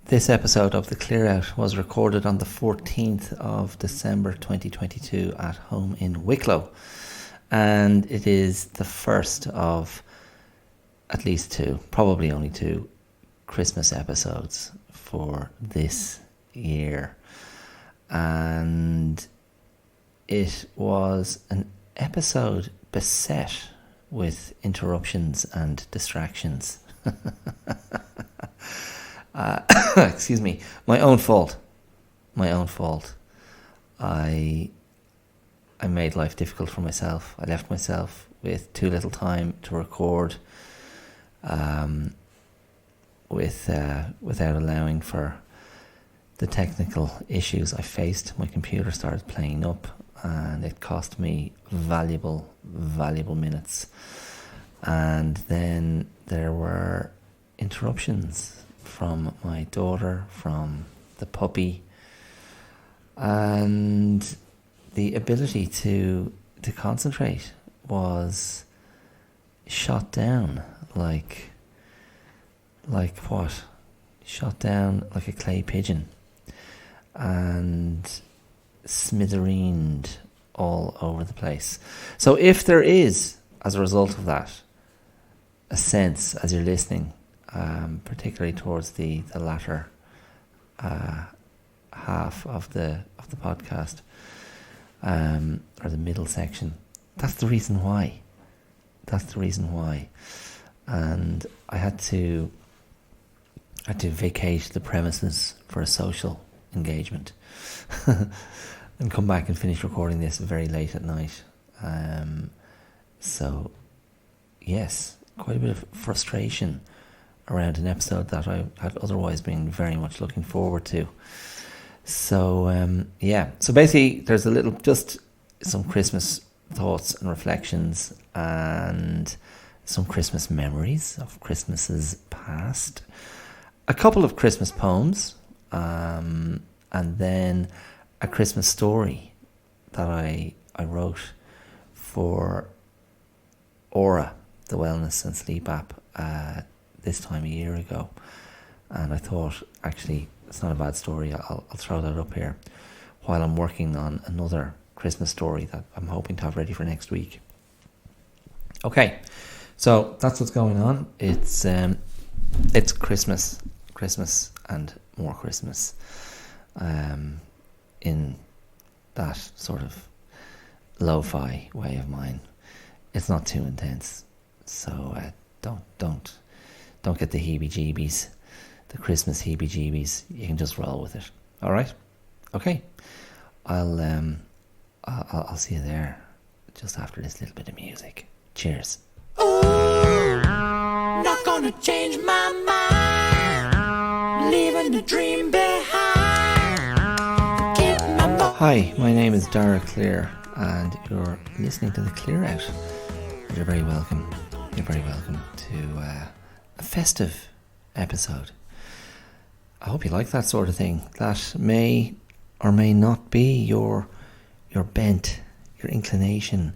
This episode of The Clear Out was recorded on the 14th of December 2022 at home in Wicklow, and it is the first of at least two, probably only two, Christmas episodes for this year. And it was an episode beset with interruptions and distractions. Excuse me, my own fault. I made life difficult for myself. I left myself with too little time to record, without allowing for the technical issues I faced. My computer started playing up, and it cost me valuable minutes. And then there were interruptions from my daughter, from the puppy, and the ability to concentrate was shot down like what? Shot down like a clay pigeon and smithereened all over the place. So if there is, as a result of that, a sense as you're listening, particularly towards the latter half of the podcast, or the middle section, that's the reason why. And I had to vacate the premises for a social engagement and come back and finish recording this very late at night. So yes, quite a bit of frustration around an episode that I had otherwise been very much looking forward to. So so basically there's just some Christmas thoughts and reflections and some Christmas memories of Christmases past, a couple of Christmas poems, and then a Christmas story that I wrote for Aura, the wellness and sleep app, this time a year ago. And I thought, actually, it's not a bad story. I'll throw that up here while I'm working on another Christmas story that I'm hoping to have ready for next week. Okay, so that's what's going on. It's Christmas and more Christmas, in that sort of lo-fi way of mine. It's not too intense, so don't get the heebie-jeebies, the Christmas heebie-jeebies. You can just roll with it. All right, okay. I'll see you there just after this little bit of music. Cheers. Ooh, not gonna change my mind, leaving the dream behind. Hi, my name is Dara Clear, and you're listening to The Clear Out. You're very welcome. You're very welcome to a festive episode. I hope you like that sort of thing. That may or may not be your bent, your inclination.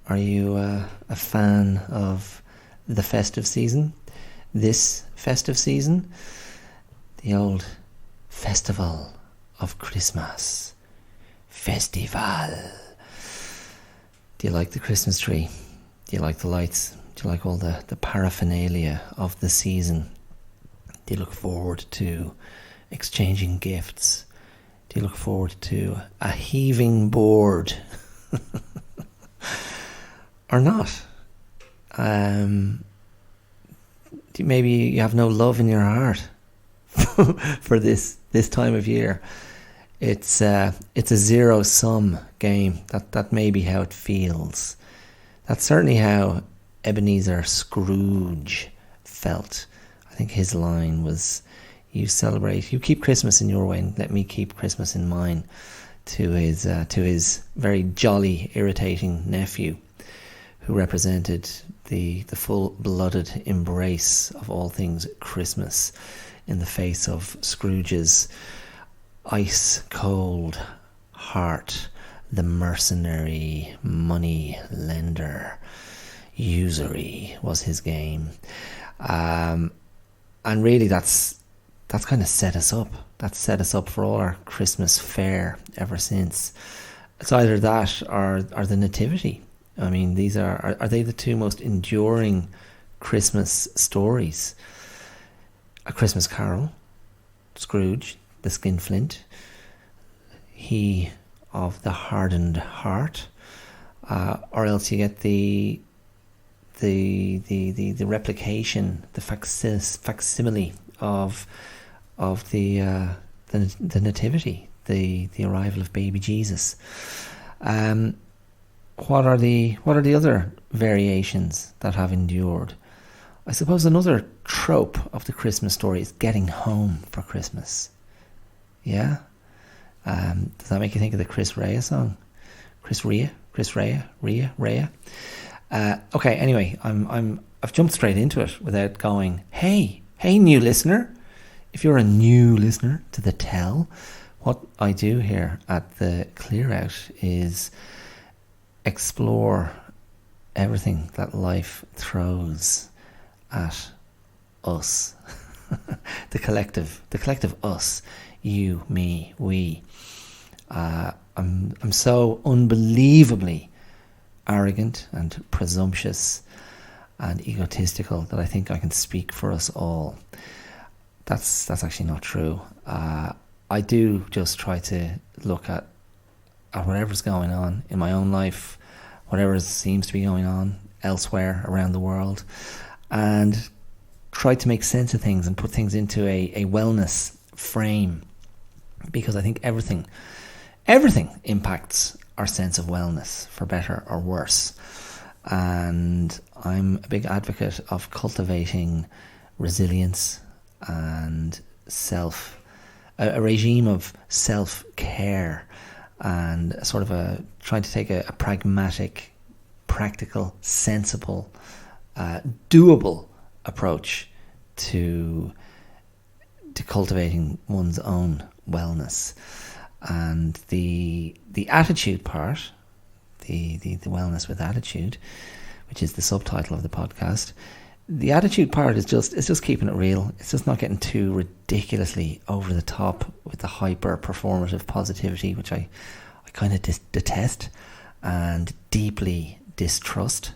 Are you a fan of the festive season? This festive season? The old festival of Christmas. Festival. Do you like the Christmas tree? Do you like the lights? Do you like all the paraphernalia of the season? Do you look forward to exchanging gifts? Do you look forward to a heaving board? Or not? Maybe you have no love in your heart for this time of year. It's a zero-sum game. That may be how it feels. That's certainly how Ebenezer Scrooge felt. I think his line was, you keep Christmas in your way and let me keep Christmas in mine, to his very jolly, irritating nephew, who represented the full-blooded embrace of all things Christmas in the face of Scrooge's ice-cold heart, the mercenary money lender. Usury was his game. And really that's that's kind of set us up. That's set us up for all our Christmas fare ever since. It's either that or the Nativity. I mean, these are they the two most enduring Christmas stories? A Christmas Carol, Scrooge, the skinflint, he of the hardened heart, or else you get the replication, the facsimile of the Nativity, the arrival of baby Jesus. What are the other variations that have endured? I suppose another trope of the Christmas story is getting home for Christmas. Yeah? Does that make you think of the Chris Rea song? Rea? Okay, anyway, I've jumped straight into it without going, hey, new listener. If you're a new listener to the Tell, what I do here at the Clear Out is explore everything that life throws at us. the collective us, you, me, we. I'm so unbelievably arrogant and presumptuous and egotistical that I think I can speak for us all. That's actually not true. I do just try to look at whatever's going on in my own life, whatever seems to be going on elsewhere around the world, and try to make sense of things and put things into a wellness frame, because I think everything impacts our sense of wellness, for better or worse. And I'm a big advocate of cultivating resilience and a regime of self-care, and sort of trying to take a pragmatic, practical, sensible, doable approach to cultivating one's own wellness. And the attitude part, the wellness with attitude, which is the subtitle of the podcast, the attitude part is just keeping it real. It's just not getting too ridiculously over the top with the hyper performative positivity, which I kind of detest and deeply distrust.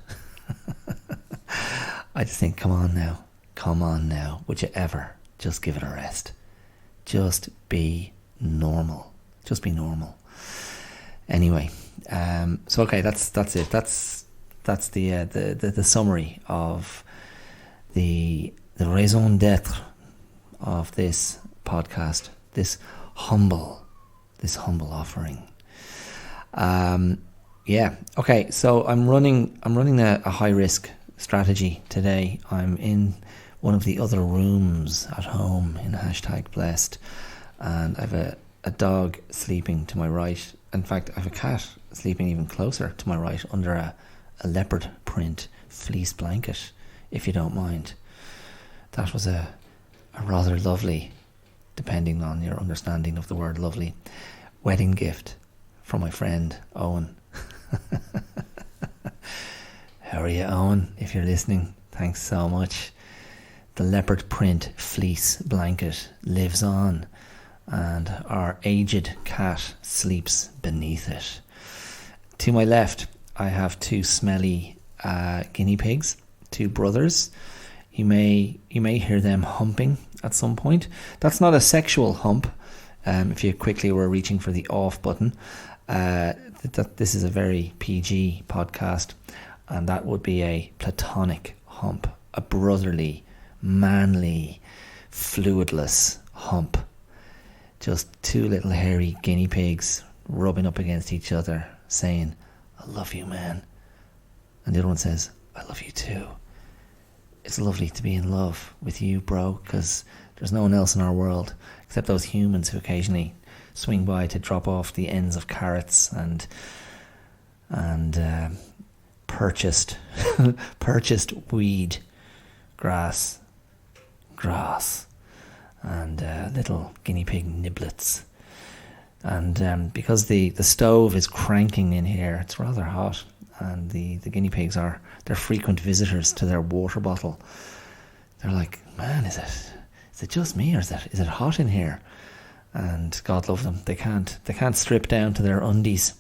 I just think, come on now, would you ever just give it a rest? Just be normal. Anyway, so okay, that's it. That's the summary of the raison d'être of this podcast, this humble offering. Yeah. Okay. So I'm running a high risk strategy today. I'm in one of the other rooms at home in #blessed, and I have a dog sleeping to my right. In fact, I have a cat sleeping even closer to my right under a leopard print fleece blanket, if you don't mind. That was a rather lovely, depending on your understanding of the word lovely, wedding gift from my friend Owen. How are you, Owen? If you're listening, thanks so much. The leopard print fleece blanket lives on, and our aged cat sleeps beneath it. To my left, I have two smelly guinea pigs, two brothers. You may hear them humping at some point. That's not a sexual hump. If you quickly were reaching for the off button, this is a very PG podcast, and that would be a platonic hump, a brotherly, manly, fluidless hump. Just two little hairy guinea pigs rubbing up against each other, saying, "I love you, man." And the other one says, "I love you too. It's lovely to be in love with you, bro, because there's no one else in our world except those humans who occasionally swing by to drop off the ends of carrots and purchased weed, grass, and little guinea pig niblets. And because the stove is cranking in here, it's rather hot, and the guinea pigs they're frequent visitors to their water bottle. They're like, "Man, it's is it just me, or is it hot in here? And God love them, they can't strip down to their undies.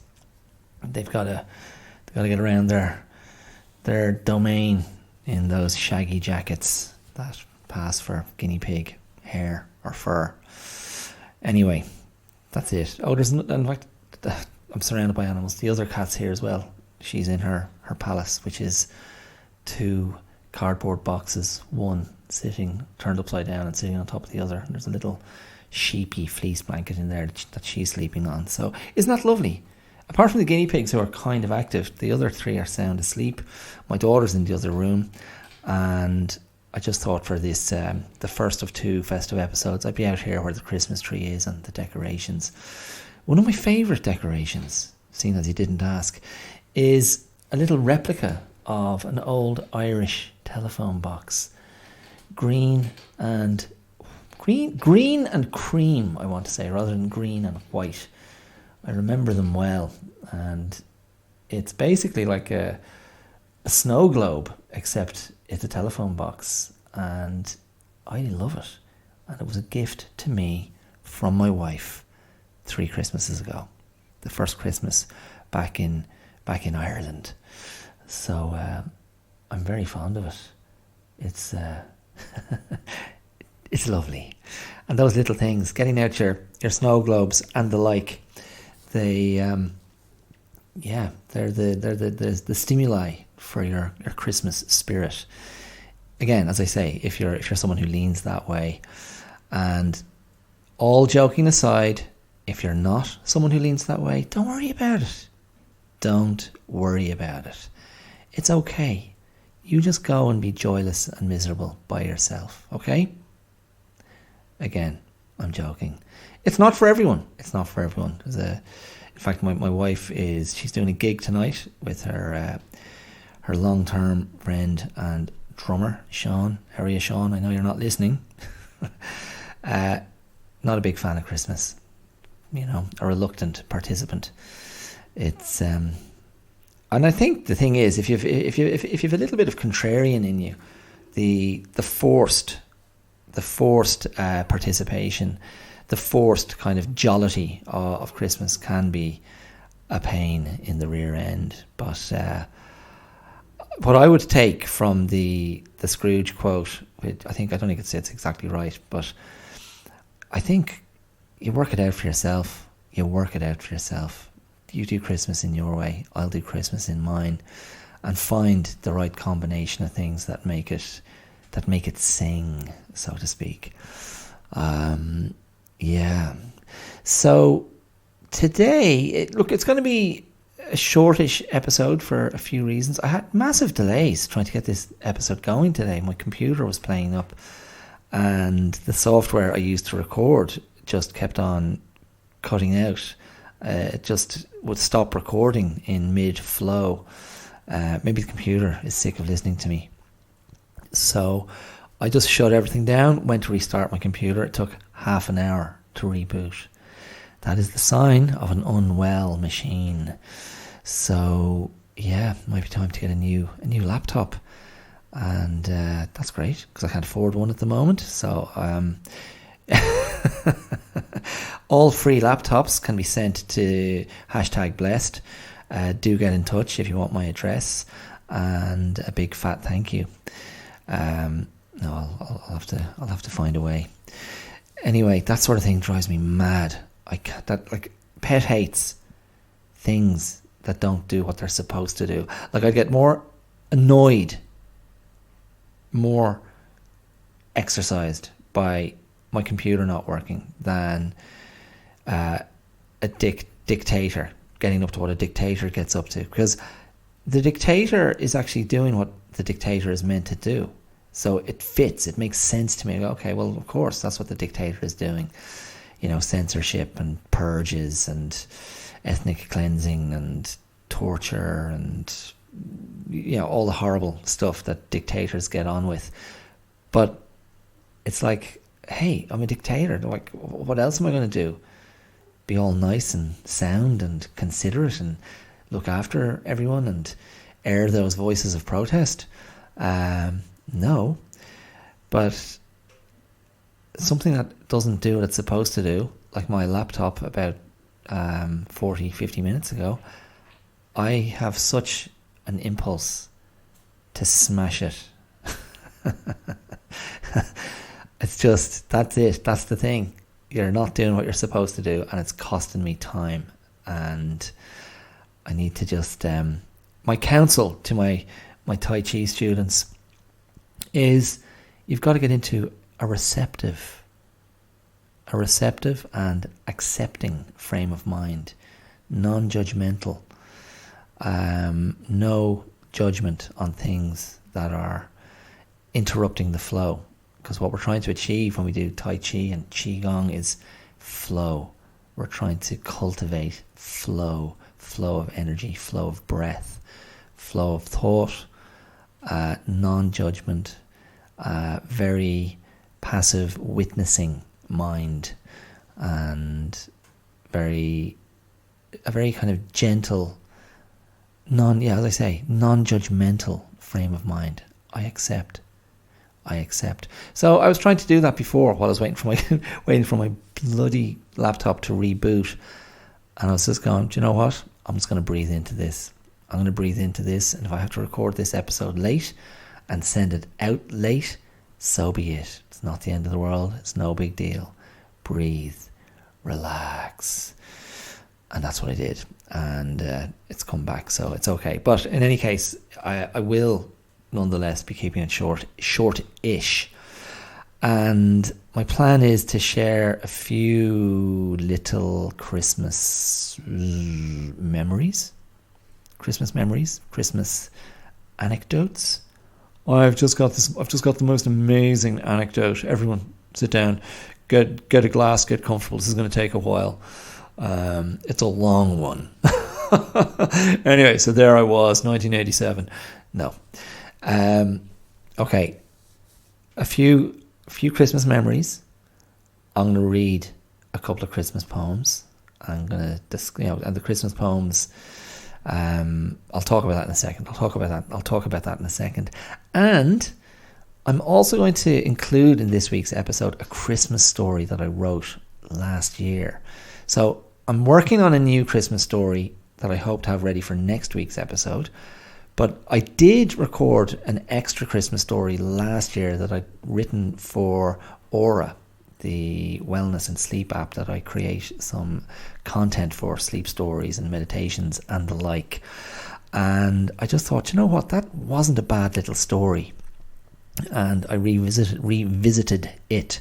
They've got to get around their domain in those shaggy jackets that pass for guinea pig hair or fur. Anyway, that's it. Oh, in fact, I'm surrounded by animals. The other cat's here as well. She's in her palace, which is 2 cardboard boxes, one sitting turned upside down and sitting on top of the other. And there's a little sheepy fleece blanket in there that she's sleeping on. So isn't that lovely? Apart from the guinea pigs, who are kind of active, the other 3 are sound asleep. My daughter's in the other room, and I just thought for this, the first of 2 festive episodes, I'd be out here where the Christmas tree is and the decorations. One of my favourite decorations, seeing as you didn't ask, is a little replica of an old Irish telephone box. Green and cream, I want to say, rather than green and white. I remember them well, and it's basically like a snow globe, except it's a telephone box, and I love it. And it was a gift to me from my wife 3 Christmases ago, the first Christmas back in Ireland. So I'm very fond of it. It's it's lovely, and those little things, getting out your snow globes and the like, they're the stimuli for your Christmas spirit. Again, as I say, if you're someone who leans that way, and all joking aside, if you're not someone who leans that way, don't worry about it. Don't worry about it. It's okay. You just go and be joyless and miserable by yourself, okay? Again, I'm joking. It's not for everyone. It's not for everyone. In fact, my wife she's doing a gig tonight with her long-term friend and drummer, Sean. How are you, Sean? I know you're not listening. Not a big fan of Christmas. A reluctant participant. It's and I think the thing is, if you've a little bit of contrarian in you, the forced participation, the forced kind of jollity of Christmas can be a pain in the rear end. But what I would take from the Scrooge quote, I don't think it's exactly right, but I think you work it out for yourself. You do Christmas in your way, I'll do Christmas in mine, and find the right combination of things that make it sing, so to speak. So today, it's going to be a shortish episode for a few reasons. I had massive delays trying to get this episode going today. My computer was playing up, and the software I used to record just kept on cutting out. It just would stop recording in mid-flow. Maybe the computer is sick of listening to me. So I just shut everything down, went to restart my computer. It took half an hour to reboot. That is the sign of an unwell machine. So yeah, might be time to get a new laptop, and that's great because I can't afford one at the moment. So all free laptops can be sent to #blessed. Do get in touch if you want my address, and a big fat thank you. I'll have to find a way. Anyway, that sort of thing drives me mad. Pet hates things that don't do what they're supposed to do. Like, I'd get more annoyed, more exercised by my computer not working than a dictator getting up to what a dictator gets up to, because the dictator is actually doing what the dictator is meant to do. So it fits, it makes sense to me. Okay, well, of course, that's what the dictator is doing. Censorship and purges and ethnic cleansing and torture and, all the horrible stuff that dictators get on with. But it's like, hey, I'm a dictator. Like, what else am I going to do? Be all nice and sound and considerate and look after everyone and air those voices of protest? No. But something that doesn't do what it's supposed to do, like my laptop about 40, 50 minutes ago, I have such an impulse to smash it. It's just, that's it. That's the thing. You're not doing what you're supposed to do, and it's costing me time. And I need to just, my counsel to my Tai Chi students is you've got to get into a receptive and accepting frame of mind, non-judgmental, no judgment on things that are interrupting the flow. Because what we're trying to achieve when we do Tai Chi and Qigong is flow. We're trying to cultivate flow of energy, flow of breath, flow of thought, non-judgment, very passive witnessing mind, and a very kind of gentle, non-judgmental frame of mind. I accept. So I was trying to do that before while I was waiting for my bloody laptop to reboot, and I was just going, do you know what? I'm just going to breathe into this. I'm going to breathe into this, and if I have to record this episode late and send it out late, so be it. It's not the end of the world. It's no big deal. Breathe, relax, and that's what I did, and it's come back, so it's okay. But in any case, I will nonetheless be keeping it short-ish. And my plan is to share a few little Christmas memories, Christmas anecdotes. I've just got the most amazing anecdote. Everyone sit down, get a glass, get comfortable. This is going to take a while. It's a long one. Anyway, so there I was, 1987. No. Okay, a few Christmas memories. I'm going to read a couple of Christmas poems. I'm going to, and the Christmas poems, I'll talk about that in a second. I'll talk about that in a second. And I'm also going to include in this week's episode a Christmas story that I wrote last year. So I'm working on a new Christmas story that I hope to have ready for next week's episode. But I did record an extra Christmas story last year that I'd written for Aura, the wellness and sleep app that I create some content for, sleep stories and meditations and the like. And I just thought, you know what, that wasn't a bad little story. And I revisited it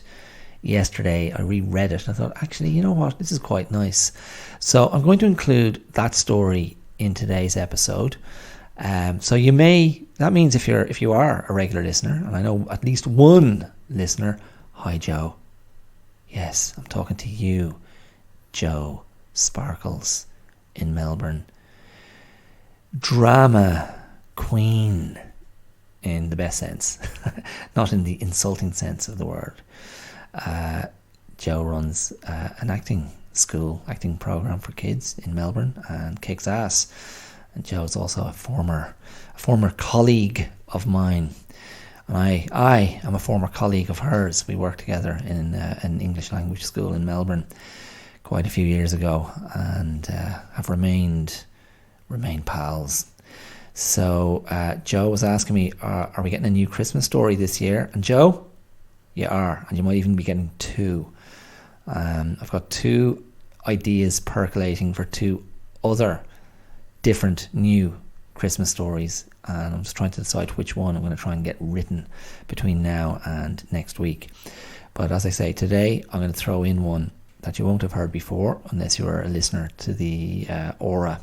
yesterday. I reread it and I thought, actually, you know what, this is quite nice. So I'm going to include that story in today's episode. So that means if you are a regular listener, and I know at least one listener, hi Joe. Yes, I'm talking to you, Joe Sparkles in Melbourne. Drama queen in the best sense, not in the insulting sense of the word. Joe runs an acting program for kids in Melbourne and kicks ass. And Joe's also a former colleague of mine, and I am a former colleague of hers. We worked together in an English language school in Melbourne quite a few years ago, and have remained pals. So Joe was asking me, are we getting a new Christmas story this year? And Joe, you are, and you might even be getting two. I've got two ideas percolating for two other different new Christmas stories, and I'm just trying to decide which one I'm going to try and get written between now and next week. But as I say, today I'm going to throw in one that you won't have heard before unless you're a listener to the Aura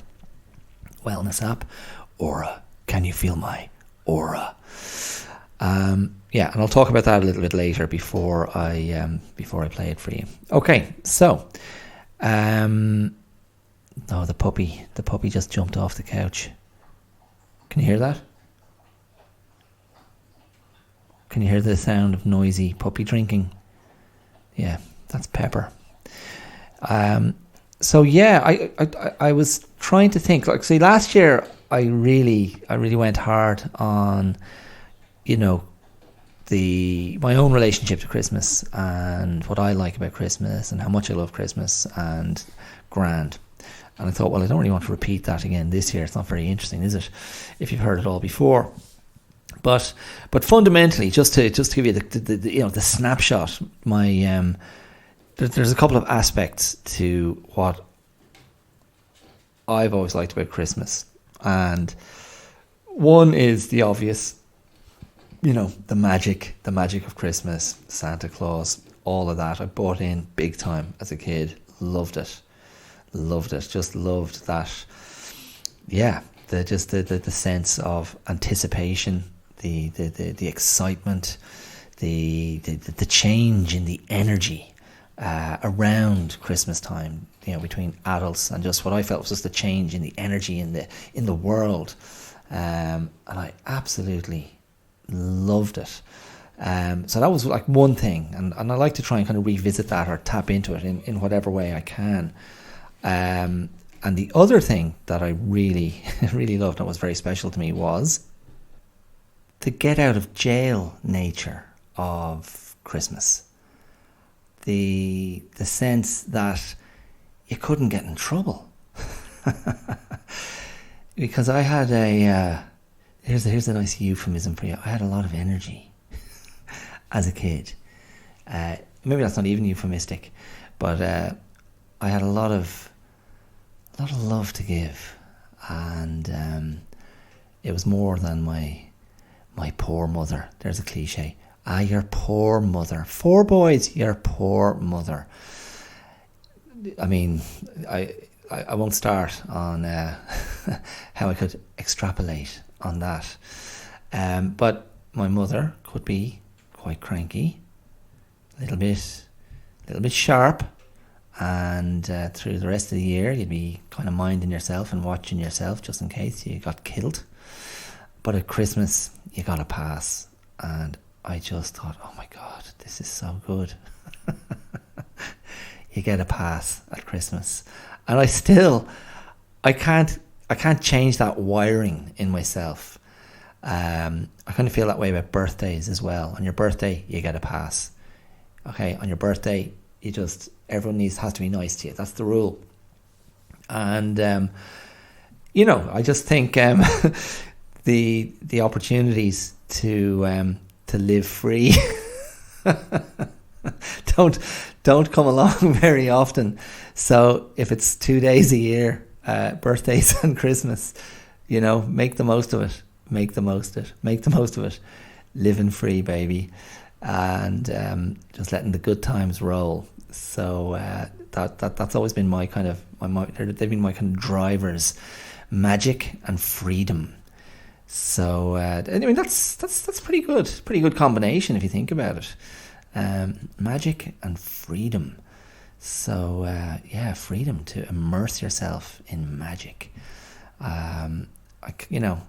wellness app. Aura, can you feel my aura? And I'll talk about that a little bit later before I play it for you. Okay, so the puppy just jumped off the couch. Can you hear that? Can you hear the sound of noisy puppy drinking? Yeah, that's Pepper. I was trying to think, like, see, last year I really went hard on, my own relationship to Christmas and what I like about Christmas and how much I love Christmas and grand. And I thought, well, I don't really want to repeat that again this year. It's not very interesting, is it? If you've heard it all before. But fundamentally, just to give you the snapshot, there's a couple of aspects to what I've always liked about Christmas, and one is the obvious, the magic of Christmas, Santa Claus, all of that. I bought in big time as a kid, loved it, just loved that. Yeah, the sense of anticipation, the excitement, the change in the energy around Christmas time, between adults, and just what I felt was just a change in the energy in the world, and I absolutely loved it. So that was like one thing, and I like to try and kind of revisit that or tap into it in whatever way I can. And the other thing that I really really loved and was very special to me was the get out of jail nature of Christmas. The sense that you couldn't get in trouble. Because I had here's a nice euphemism for you. I had a lot of energy as a kid. Maybe that's not even euphemistic, but I had a lot of love to give, and it was more than my poor mother. There's a cliche. Your poor mother. 4 boys, your poor mother. I mean, I won't start on how I could extrapolate on that. But my mother could be quite cranky, a little bit sharp, and through the rest of the year you'd be kind of minding yourself and watching yourself just in case you got killed. But at Christmas you got a pass, and I just thought, oh my God, this is so good. You get a pass at Christmas. And I can't change that wiring in myself. I kind of feel that way about birthdays as well. On your birthday, you get a pass. Okay, on your birthday, everyone has to be nice to you. That's the rule. And, I just think the opportunities to live free don't come along very often. So if it's 2 days a year, birthdays and Christmas, make the most of it. Make the most of it. Living free, baby, and just letting the good times roll. So that's always been my kind of they've been my kind of drivers, magic and freedom. So anyway, that's pretty good combination if you think about it. Magic and freedom. So freedom to immerse yourself in magic. I don't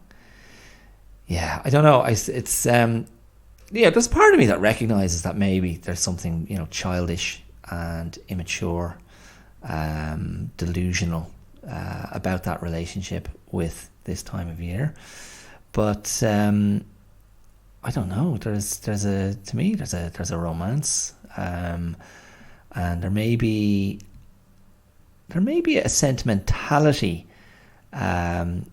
know. There's part of me that recognizes that maybe there's something childish and immature, delusional about that relationship with this time of year. But I don't know. There's a romance, and there may be a sentimentality. I'm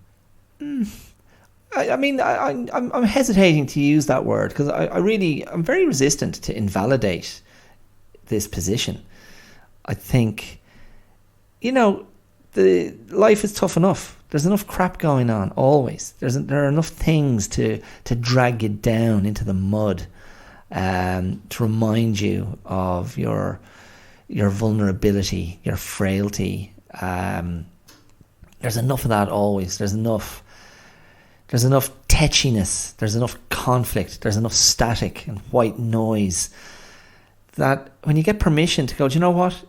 hesitating to use that word because I'm very resistant to invalidate this position. I think, the life is tough enough. There's enough crap going on always. There are enough things to drag you down into the mud, to remind you of your vulnerability, your frailty. There's enough of that always. There's enough tetchiness. There's enough conflict. There's enough static and white noise that when you get permission to go, do you know what?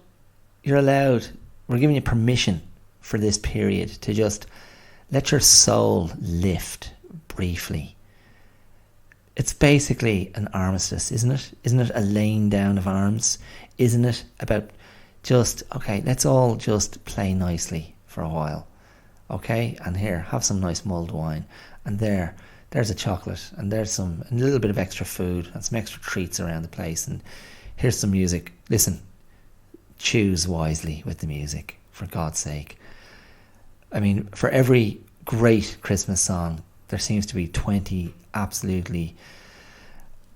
You're allowed. We're giving you permission for this period to just let your soul lift briefly. It's basically an armistice, isn't it? Isn't it a laying down of arms? Isn't it about just, okay, let's all just play nicely for a while. Okay, and here, have some nice mulled wine. And there, there's a chocolate, and there's a little bit of extra food and some extra treats around the place, and here's some music. Listen, choose wisely with the music, for God's sake. I mean, for every great Christmas song, there seems to be 20 absolutely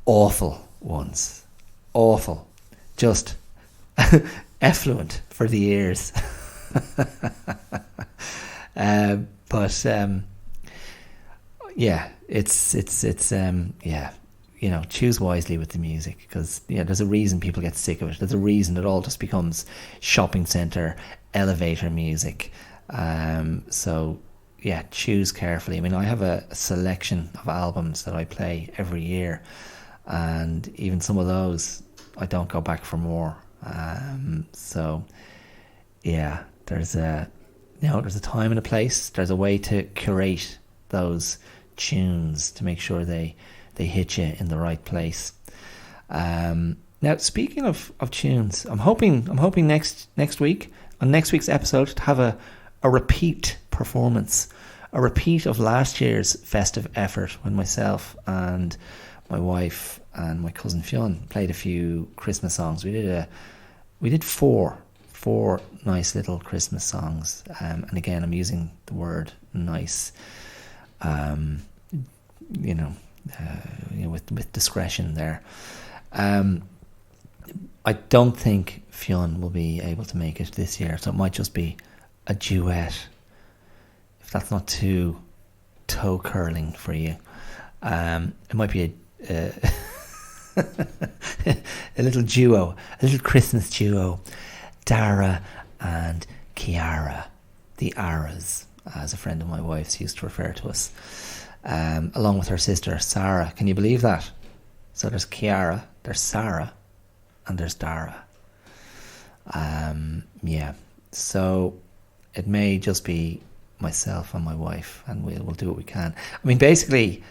awful ones. Awful. Just effluent for the ears. But yeah, it's yeah, you know, choose wisely with the music, because there's a reason people get sick of it. There's a reason it all just becomes shopping centre elevator music. So yeah, choose carefully. I mean, I have a selection of albums that I play every year, and even some of those I don't go back for more. So yeah, there's a time and a place. There's a way to curate those tunes to make sure they hit you in the right place. Now, speaking of tunes, I'm hoping next week, on next week's episode, to have a repeat performance, a repeat of last year's festive effort when myself and my wife and my cousin Fionn played a few Christmas songs. We did four nice little Christmas songs, and again, I'm using the word nice, with discretion there. I don't think Fionn will be able to make it this year, so it might just be a duet, if that's not too toe curling for you. It might be a little duo, a little Christmas duo, Dara and Kiara, the Aras, as a friend of my wife's used to refer to us, along with her sister Sarah. Can you believe that? So there's Kiara, there's Sarah, and there's Dara. Yeah, so it may just be myself and my wife, and we'll do what we can. I mean, basically,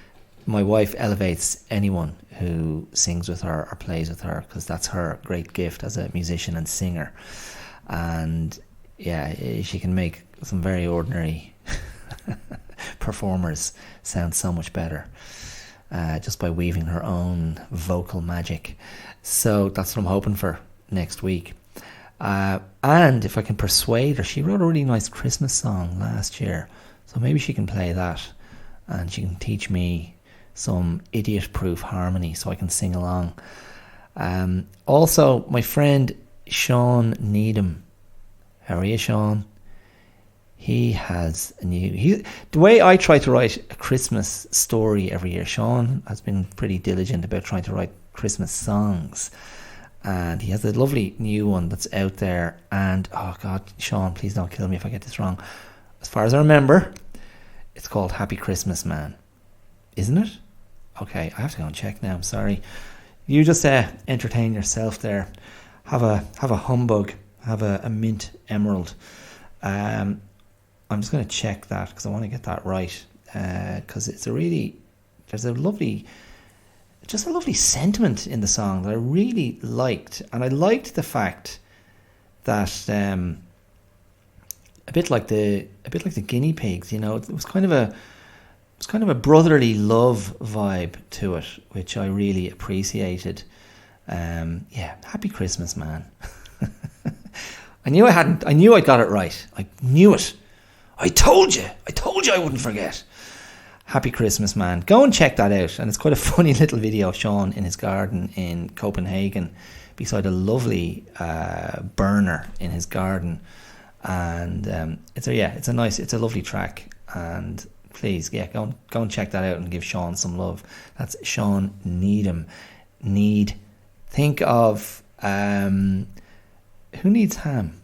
my wife elevates anyone who sings with her or plays with her, because that's her great gift as a musician and singer. And yeah, she can make some very ordinary performers sound so much better, just by weaving her own vocal magic. So that's what I'm hoping for next week. And if I can persuade her, she wrote a really nice Christmas song last year, so maybe she can play that, and she can teach me some idiot-proof harmony so I can sing along. Also, my friend Sean Needham. How are you, Sean? He has the way I try to write a Christmas story every year, Sean has been pretty diligent about trying to write Christmas songs. And he has a lovely new one that's out there. And, oh God, Sean, please don't kill me if I get this wrong. As far as I remember, it's called Happy Christmas Man. Isn't it? Okay, I have to go and check now. I'm sorry. You just entertain yourself there. Have a humbug. Have a mint emerald. I'm just going to check that because I want to get that right. Because there's a lovely sentiment in the song that I really liked, and I liked the fact that a bit like the guinea pigs, it was kind of a brotherly love vibe to it, which I really appreciated. Happy Christmas, man. I knew I got it right. I knew it. I told you I wouldn't forget. Happy Christmas, man. Go and check that out. And it's quite a funny little video of Sean in his garden in Copenhagen beside a lovely burner in his garden. And it's a lovely track. And please, go and check that out and give Sean some love. That's Sean Needham. Think of who needs ham?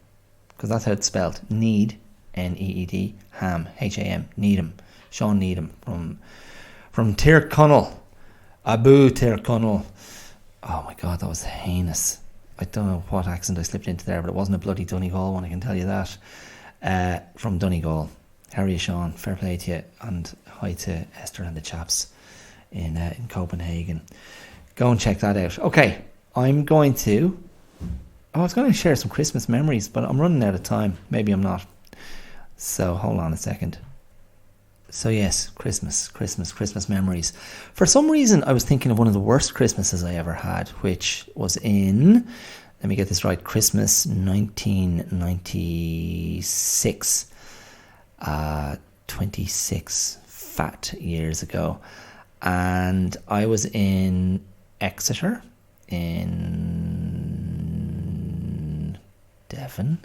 Because that's how it's spelled. Need, N-E-E-D, ham, H-A-M, Needham. Sean Needham from Tirconnell, Abu Tirconnell. Oh my God, that was heinous. I don't know what accent I slipped into there, but it wasn't a bloody Donegal one, I can tell you that. From Donegal. How are you, Sean? Fair play to you, and hi to Esther and the chaps in Copenhagen. Go and check that out. Okay, I was going to share some Christmas memories, but I'm running out of time. Maybe I'm not. So hold on a second. So yes, Christmas memories. For some reason, I was thinking of one of the worst Christmases I ever had, which was in, let me get this right, Christmas 1996. 26 fat years ago. And I was in Exeter, in Devon,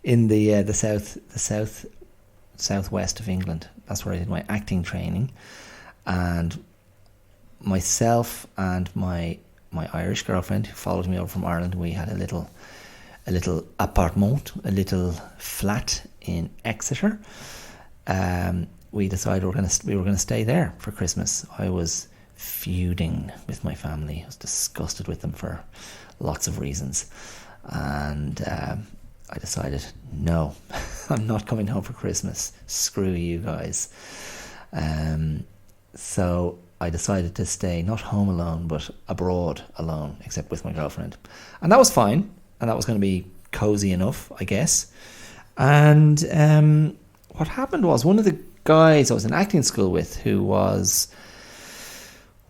in the southwest of England. That's where I did my acting training, and myself and my Irish girlfriend who followed me over from Ireland, we had a little appartement, a little flat in Exeter. We decided we were gonna stay there for Christmas. I was feuding with my family. I was disgusted with them for lots of reasons, and I decided, no, I'm not coming home for Christmas. Screw you guys. So I decided to stay not home alone, but abroad alone, except with my girlfriend. And that was fine. And that was going to be cozy enough, I guess. And what happened was, one of the guys I was in acting school with, who was,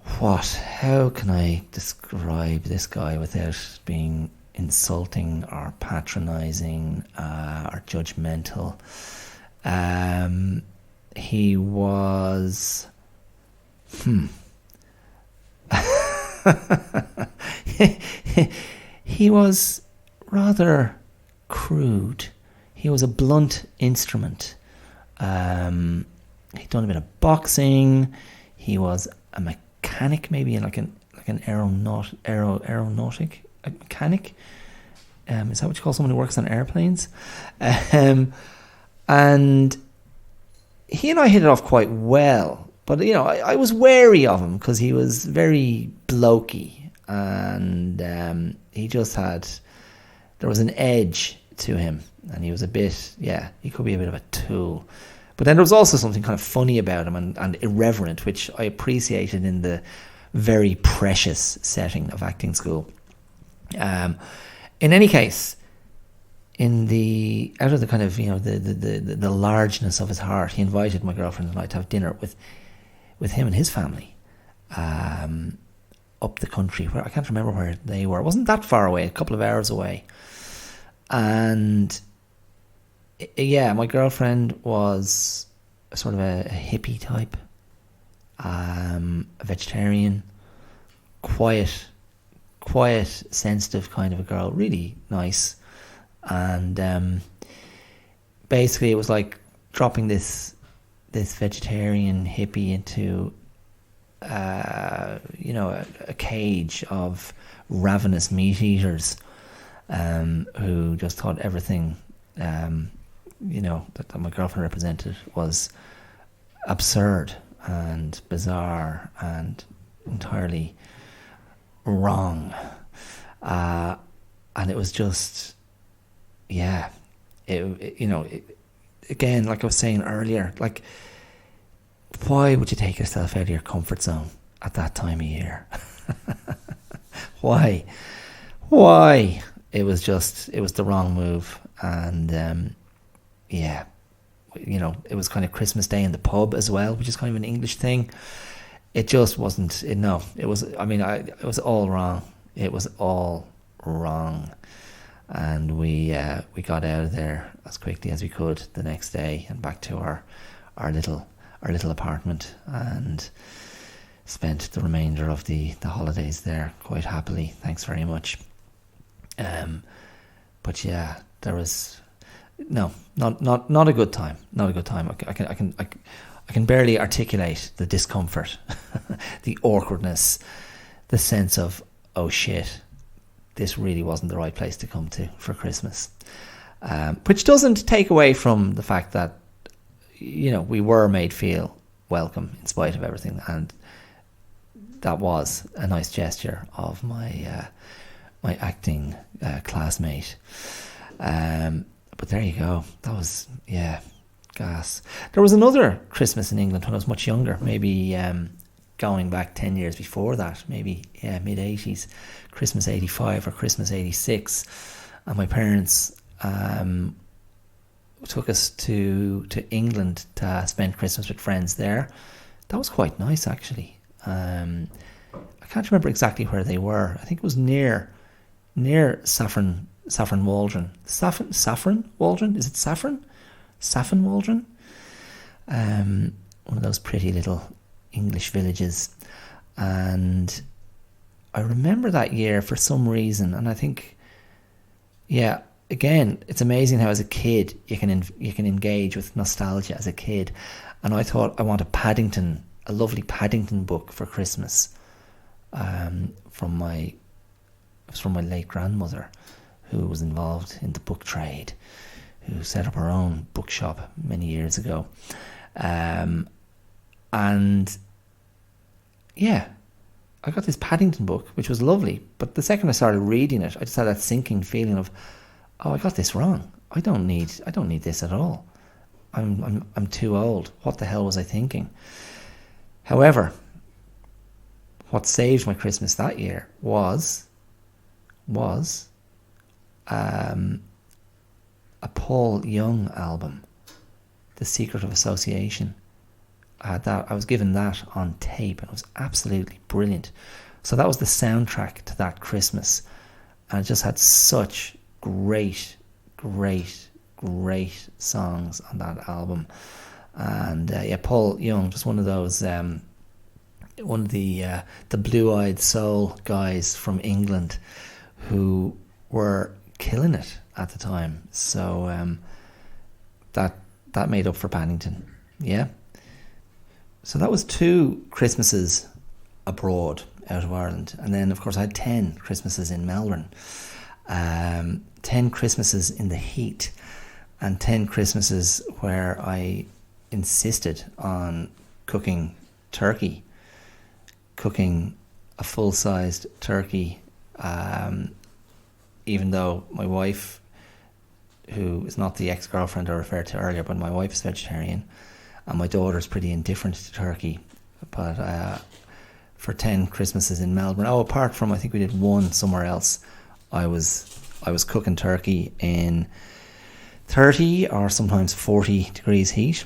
how can I describe this guy without being insulting or patronising or judgmental? He was he was rather crude. He was a blunt instrument. He'd done a bit of boxing. He was a mechanic, maybe like an aeronautic mechanic. Is that what you call someone who works on airplanes? And he and I hit it off quite well. But, I was wary of him because he was very blokey. And he just there was an edge to him. And he was a bit, he could be a bit of a tool. But then there was also something kind of funny about him and irreverent, which I appreciated in the very precious setting of acting school. In any case, out of the kind of, the largeness of his heart, he invited my girlfriend and I to have dinner with him and his family up the country, where I can't remember where they were. It wasn't that far away, a couple of hours away. And my girlfriend was sort of a hippie type, a vegetarian, quiet, sensitive kind of a girl, really nice. And basically it was like dropping this vegetarian hippie into a cage of ravenous meat eaters who just thought everything that my girlfriend represented was absurd and bizarre and entirely wrong. And it was just, again, like I was saying earlier, like, why would you take yourself out of your comfort zone at that time of year? Why? It was the wrong move. And it was kind of Christmas Day in the pub as well, which is kind of an English thing. It just wasn't. It was all wrong. It was all wrong. And we got out of there as quickly as we could the next day and back to our little apartment, and spent the remainder of the holidays there quite happily. Thanks very much. But yeah, there was not a good time. Not a good time. I can barely articulate the discomfort, the awkwardness, the sense of, oh shit, this really wasn't the right place to come to for Christmas. Which doesn't take away from the fact that, we were made feel welcome in spite of everything. And that was a nice gesture of my acting classmate. But there you go. That was, gas. There was another Christmas in England when I was much younger, maybe going back 10 years before that, maybe mid-80s, Christmas 85 or Christmas 86. And my parents took us to England to spend Christmas with friends there. That was quite nice, actually. I can't remember exactly where they were. I think it was near Saffron Waldron. Saffron Waldron? Is it Saffron? Saffron Waldron? One of those pretty little English villages. And I remember that year for some reason, and I think, yeah, again, it's amazing how as a kid you can engage with nostalgia as a kid. And I thought I want a lovely Paddington book for Christmas, from my late grandmother, who was involved in the book trade, who set up her own bookshop many years ago. And yeah, I got this Paddington book, which was lovely. But the second I started reading it, I just had that sinking feeling of, oh, I got this wrong. I don't need this at all. I'm too old. What the hell was I thinking? However, what saved my Christmas that year was a Paul Young album, The Secret of Association. I was given that on tape, and it was absolutely brilliant. So that was the soundtrack to that Christmas, and it just had such great songs on that album. And Paul Young, just one of those, one of the blue-eyed soul guys from England who were killing it at the time. So that made up for Paddington. Yeah. So that was 2 Christmases abroad out of Ireland. And then, of course, I had 10 Christmases in Melbourne. 10 Christmases in the heat. And 10 Christmases where I insisted on cooking turkey. Cooking a full-sized turkey. Even though my wife, who is not the ex-girlfriend I referred to earlier, but my wife is vegetarian, and my daughter's pretty indifferent to turkey. But for 10 Christmases in Melbourne, apart from I think we did one somewhere else, I was cooking turkey in 30 or sometimes 40 degrees heat,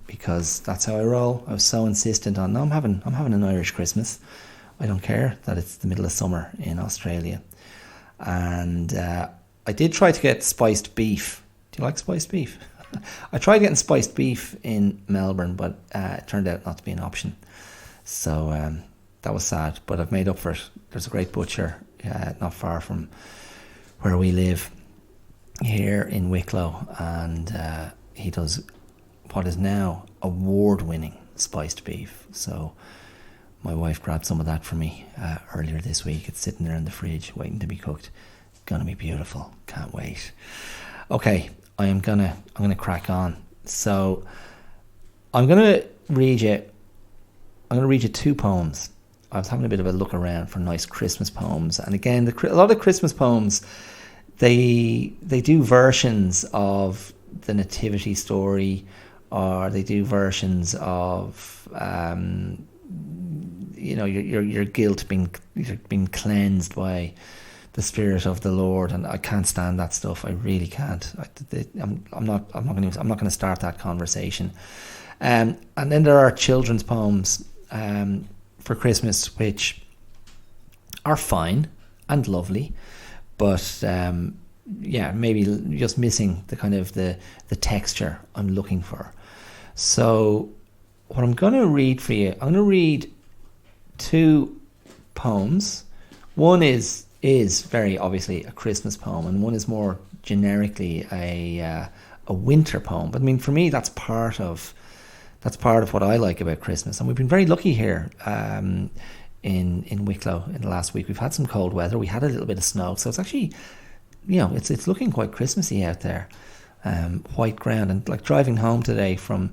because that's how I roll. I was so insistent on, no, I'm having an Irish Christmas. I don't care that it's the middle of summer in Australia. And I did try to get spiced beef. Do you like spiced beef? I tried getting spiced beef in Melbourne, but it turned out not to be an option. So that was sad, but I've made up for it. There's a great butcher not far from where we live here in Wicklow, and he does what is now award-winning spiced beef. So my wife grabbed some of that for me earlier this week. It's sitting there in the fridge waiting to be cooked. Gonna be beautiful. Can't wait. Okay, I'm gonna crack on. So I'm gonna read you 2 poems. I was having a bit of a look around for nice Christmas poems, and again, a lot of Christmas poems, they do versions of the nativity story, or they do versions of your guilt being cleansed by the Spirit of the Lord, and I can't stand that stuff. I really can't. I'm not going to start that conversation. And then there are children's poems for Christmas, which are fine and lovely, but maybe just missing the kind of the texture I'm looking for. So what I'm going to read for you, I'm going to read 2 poems. One is very obviously a Christmas poem, and one is more generically a winter poem. But I mean, for me, that's part of what I like about Christmas. And we've been very lucky here in Wicklow in the last week. We've had some cold weather. We had a little bit of snow, so it's actually, it's looking quite Christmassy out there. White ground, and like driving home today from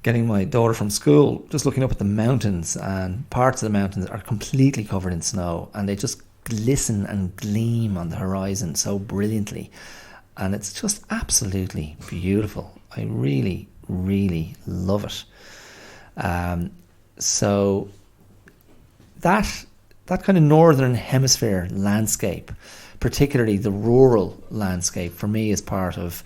getting my daughter from school, just looking up at the mountains, and parts of the mountains are completely covered in snow, and they just glisten and gleam on the horizon so brilliantly, and it's just absolutely beautiful. I really, really love it. So that kind of northern hemisphere landscape, particularly the rural landscape, for me is part of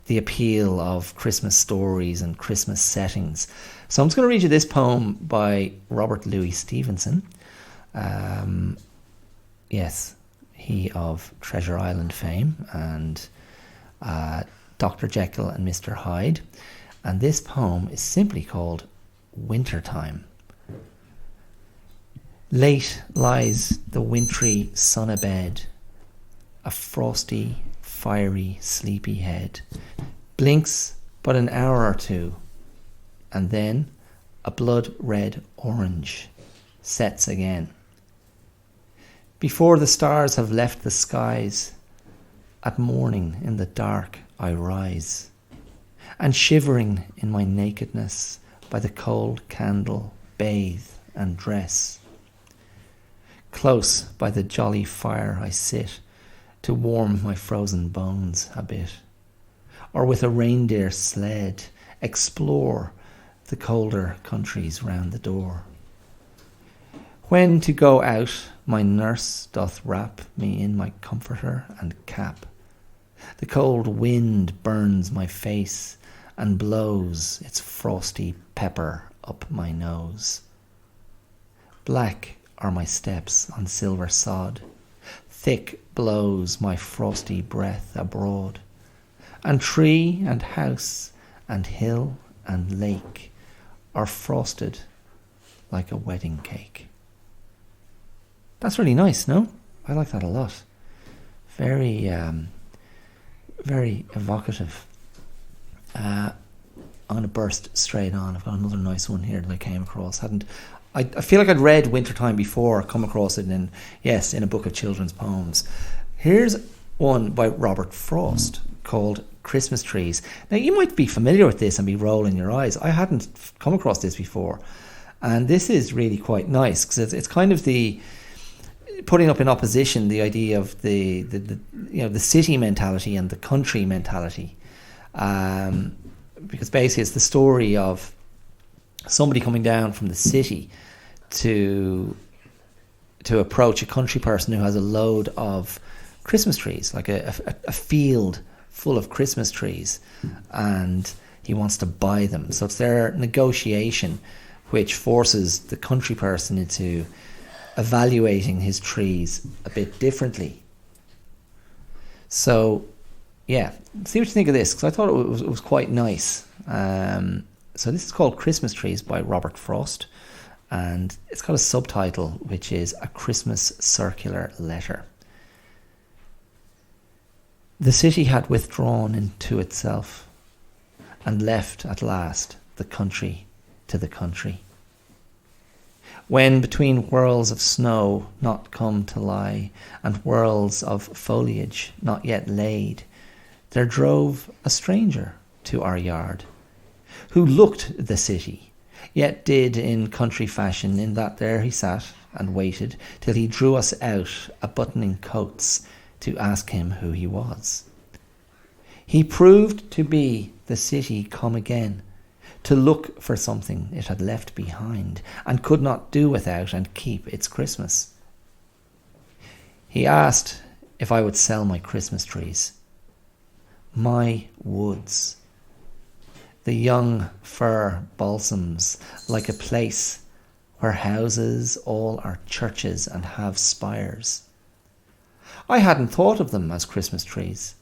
the appeal of Christmas stories and Christmas settings. So I'm just going to read you this poem by Robert Louis Stevenson. Yes, he of Treasure Island fame and Dr. Jekyll and Mr. Hyde. And this poem is simply called Wintertime. Late lies the wintry sun abed, a frosty, fiery, sleepy head. Blinks but an hour or two, and then a blood-red orange sets again. Before the stars have left the skies, at morning in the dark I rise, and shivering in my nakedness, by the cold candle bathe and dress. Close by the jolly fire I sit, to warm my frozen bones a bit, or with a reindeer sled explore the colder countries round the door. When to go out, my nurse doth wrap me in my comforter and cap. The cold wind burns my face and blows its frosty pepper up my nose. Black are my steps on silver sod, thick blows my frosty breath abroad, and tree and house and hill and lake are frosted like a wedding cake. That's really nice, no? I like that a lot. Very, very evocative. I'm going to burst straight on. I've got another nice one here that I came across. I feel like I'd read Wintertime before, come across it in a book of children's poems. Here's one by Robert Frost called Christmas Trees. Now, you might be familiar with this and be rolling your eyes. I hadn't come across this before. And this is really quite nice because it's kind of the putting up in opposition the idea of the city mentality and the country mentality. Because basically it's the story of somebody coming down from the city to approach a country person who has a load of Christmas trees, like a field full of Christmas trees, and he wants to buy them. So it's their negotiation which forces the country person into evaluating his trees a bit differently. So, yeah, see what you think of this, because I thought it was quite nice. So this is called Christmas Trees by Robert Frost, and it's got a subtitle which is A Christmas Circular Letter. The city had withdrawn into itself and left at last the country to the country. When between whirls of snow not come to lie and whirls of foliage not yet laid, there drove a stranger to our yard, who looked the city, yet did in country fashion, in that there he sat and waited till he drew us out a buttoning coats to ask him who he was. He proved to be the city come again, to look for something it had left behind, and could not do without and keep its Christmas. He asked if I would sell my Christmas trees, my woods, the young fir balsams, like a place where houses all are churches and have spires. I hadn't thought of them as Christmas trees.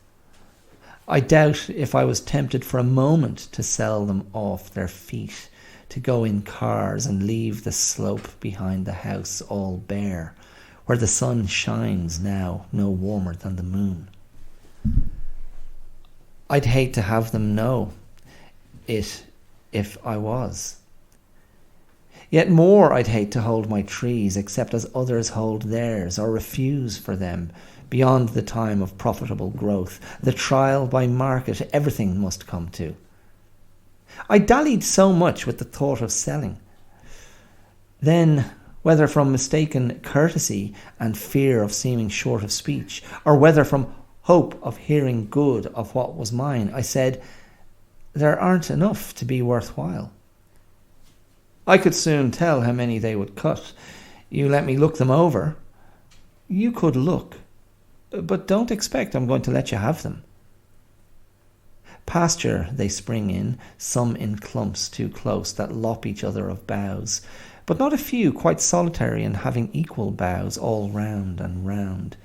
I doubt if I was tempted for a moment to sell them off their feet, to go in cars and leave the slope behind the house all bare, where the sun shines now no warmer than the moon. I'd hate to have them know it if I was. Yet more I'd hate to hold my trees except as others hold theirs, or refuse for them beyond the time of profitable growth, the trial by market everything must come to. I dallied so much with the thought of selling. Then, whether from mistaken courtesy and fear of seeming short of speech, or whether from hope of hearing good of what was mine, I said, there aren't enough to be worthwhile. I could soon tell how many they would cut. You let me look them over. You could look, but don't expect I'm going to let you have them. Pasture they spring in, some in clumps too close that lop each other of boughs, but not a few quite solitary and having equal boughs all round and round.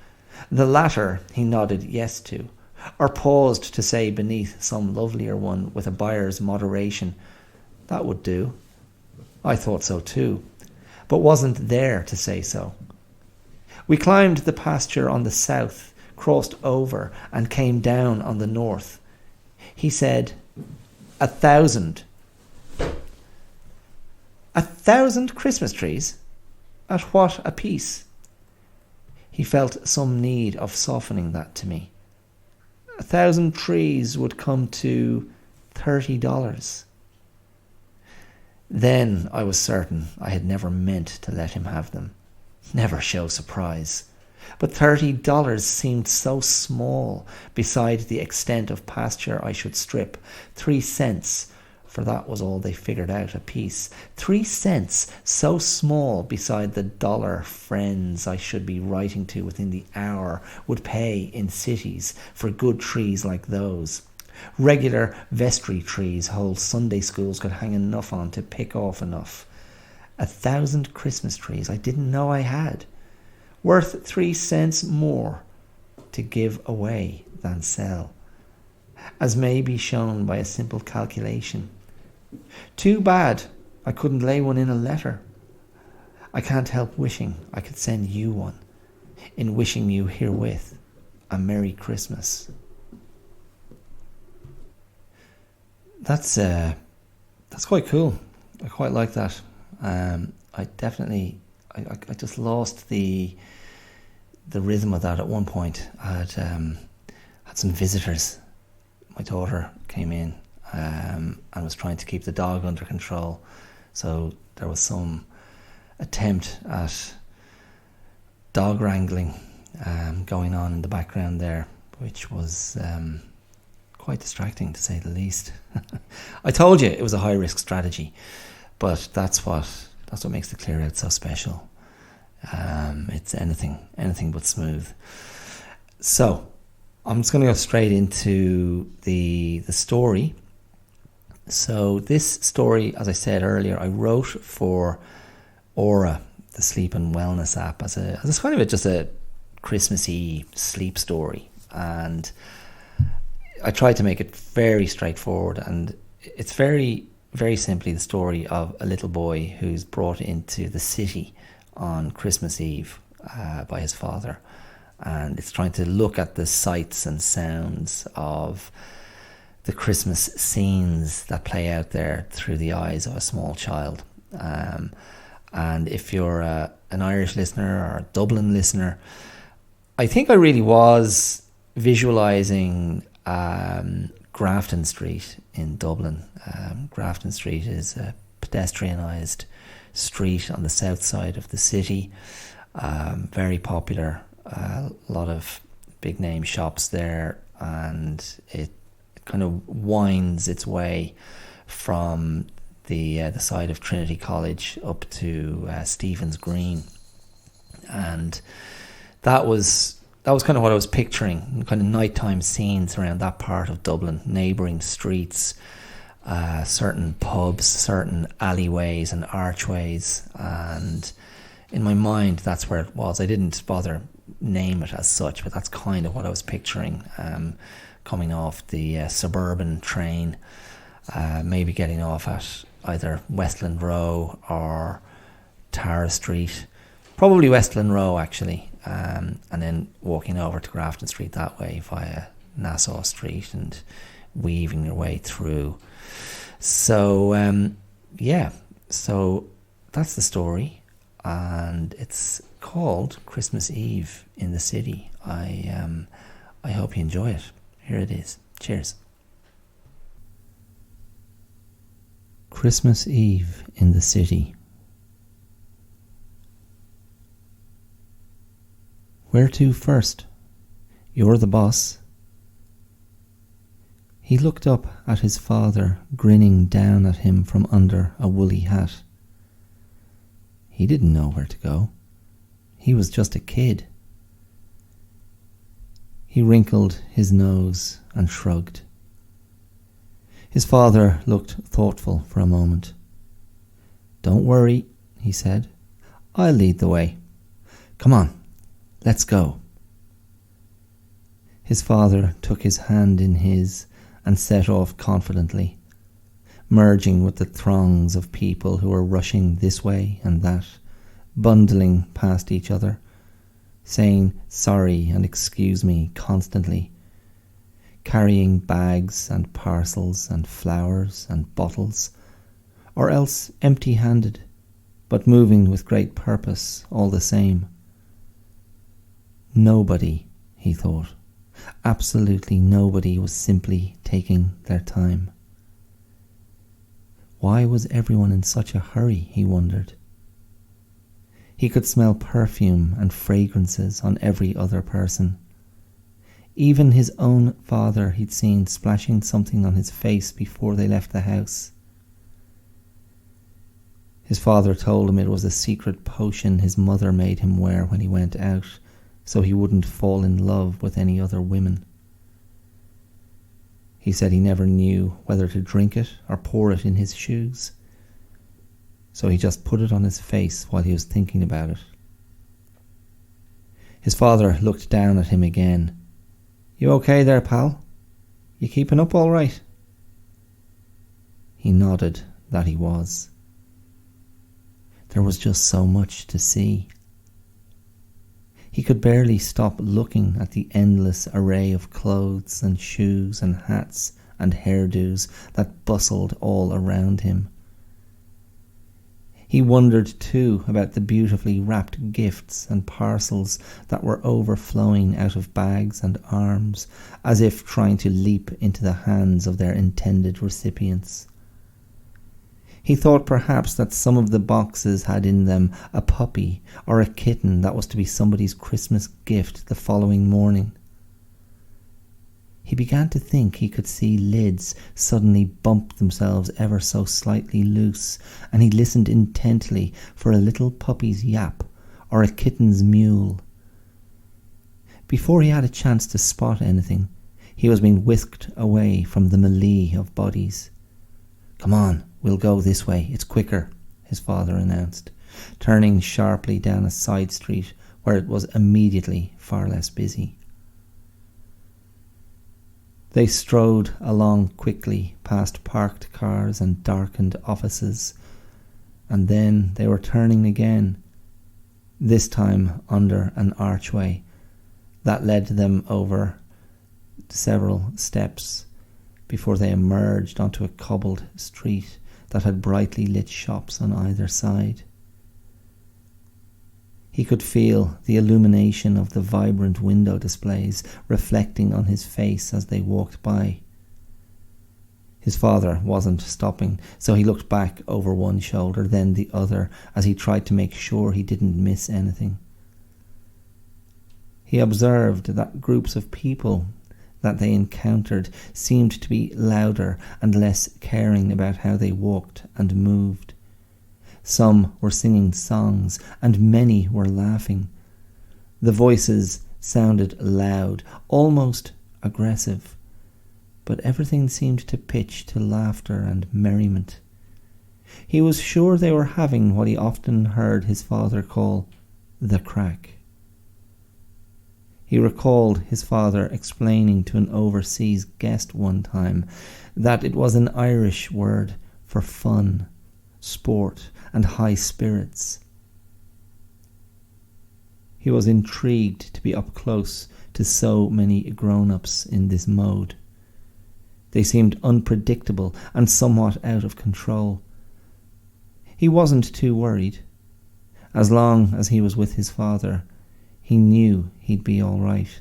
The latter he nodded yes to, or paused to say beneath some lovelier one with a buyer's moderation, "That would do." I thought so too, but wasn't there to say so. We climbed the pasture on the south, crossed over, and came down on the north. He said, 1,000. 1,000 Christmas trees? At what a piece? He felt some need of softening that to me. 1,000 trees would come to $30. Then I was certain I had never meant to let him have them. Never show surprise. But $30 seemed so small beside the extent of pasture I should strip. 3 cents, for that was all they figured out apiece. 3 cents, so small beside the dollar friends I should be writing to within the hour would pay in cities for good trees like those. Regular vestry trees whole Sunday schools could hang enough on to pick off enough. 1,000 Christmas trees I didn't know I had, worth 3 cents more to give away than sell, as may be shown by a simple calculation. Too bad I couldn't lay one in a letter. I can't help wishing I could send you one, in wishing you herewith a Merry Christmas. That's quite cool. I quite like that. I just lost the rhythm of that at one point. I had some visitors. My daughter came in and was trying to keep the dog under control, so there was some attempt at dog wrangling going on in the background there, which was quite distracting to say the least. I told you it was a high risk strategy, but that's what makes the clear out so special. It's anything but smooth. So I'm just going to go straight into the story. So this story, as I said earlier, I wrote for Aura, the sleep and wellness app, as a kind of just a Christmassy sleep story, and I tried to make it very straightforward, and it's very, very simply the story of a little boy who's brought into the city on Christmas Eve by his father, and it's trying to look at the sights and sounds of the Christmas scenes that play out there through the eyes of a small child. And if you're an Irish listener or a Dublin listener, I think I really was visualising Grafton Street in Dublin. Grafton Street is a pedestrianised street on the south side of the city, very popular, a lot of big name shops there, and it kind of winds its way from the side of Trinity College up to Stephen's Green, and that was kind of what I was picturing, kind of nighttime scenes around that part of Dublin, neighbouring streets, certain pubs, certain alleyways and archways, and in my mind that's where it was. I didn't bother name it as such, but that's kind of what I was picturing, coming off the suburban train, maybe getting off at either Westland Row or Tara Street, probably Westland Row actually, and then walking over to Grafton Street that way via Nassau Street and weaving your way through. So so that's the story, and it's called Christmas Eve in the City. I hope you enjoy it. Here it is. Cheers. Christmas Eve in the City. Where to first? You're the boss. He looked up at his father, grinning down at him from under a woolly hat. He didn't know where to go. He was just a kid. He wrinkled his nose and shrugged. His father looked thoughtful for a moment. "Don't worry," he said. "I'll lead the way. Come on, let's go." His father took his hand in his and set off confidently, merging with the throngs of people who were rushing this way and that, bundling past each other, saying sorry and excuse me constantly, carrying bags and parcels and flowers and bottles, or else empty-handed, but moving with great purpose all the same. Nobody, he thought, absolutely nobody was simply taking their time. Why was everyone in such a hurry, he wondered. He could smell perfume and fragrances on every other person. Even his own father he'd seen splashing something on his face before they left the house. His father told him it was a secret potion his mother made him wear when he went out, so he wouldn't fall in love with any other women. He said he never knew whether to drink it or pour it in his shoes, so he just put it on his face while he was thinking about it. His father looked down at him again. "You okay there, pal? You keeping up all right?" He nodded that he was. There was just so much to see. He could barely stop looking at the endless array of clothes and shoes and hats and hairdos that bustled all around him. He wondered too about the beautifully wrapped gifts and parcels that were overflowing out of bags and arms, as if trying to leap into the hands of their intended recipients. He thought perhaps that some of the boxes had in them a puppy or a kitten that was to be somebody's Christmas gift the following morning. He began to think he could see lids suddenly bump themselves ever so slightly loose, and he listened intently for a little puppy's yap or a kitten's mewl. Before he had a chance to spot anything, he was being whisked away from the melee of bodies. "Come on, we'll go this way, it's quicker," his father announced, turning sharply down a side street where it was immediately far less busy. They strode along quickly past parked cars and darkened offices, and then they were turning again, this time under an archway that led them over several steps before they emerged onto a cobbled street that had brightly lit shops on either side. He could feel the illumination of the vibrant window displays reflecting on his face as they walked by. His father wasn't stopping, so he looked back over one shoulder, then the other, as he tried to make sure he didn't miss anything. He observed that groups of people that they encountered seemed to be louder and less caring about how they walked and moved. Some were singing songs, and many were laughing. The voices sounded loud, almost aggressive, but everything seemed to pitch to laughter and merriment. He was sure they were having what he often heard his father call the crack. He recalled his father explaining to an overseas guest one time that it was an Irish word for fun, sport, and high spirits. He was intrigued to be up close to so many grown-ups in this mode. They seemed unpredictable and somewhat out of control. He wasn't too worried. As long as he was with his father, he knew he'd be all right.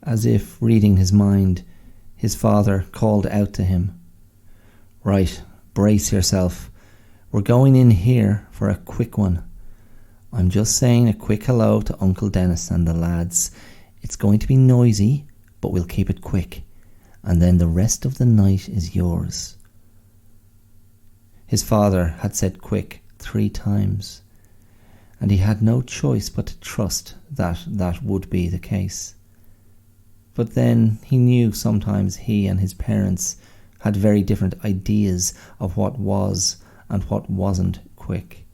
As if reading his mind, his father called out to him, "Right, brace yourself. We're going in here for a quick one. I'm just saying a quick hello to Uncle Dennis and the lads. It's going to be noisy, but we'll keep it quick, and then the rest of the night is yours." His father had said quick 3 times, and he had no choice but to trust that that would be the case. But then he knew sometimes he and his parents had very different ideas of what was and what wasn't quick.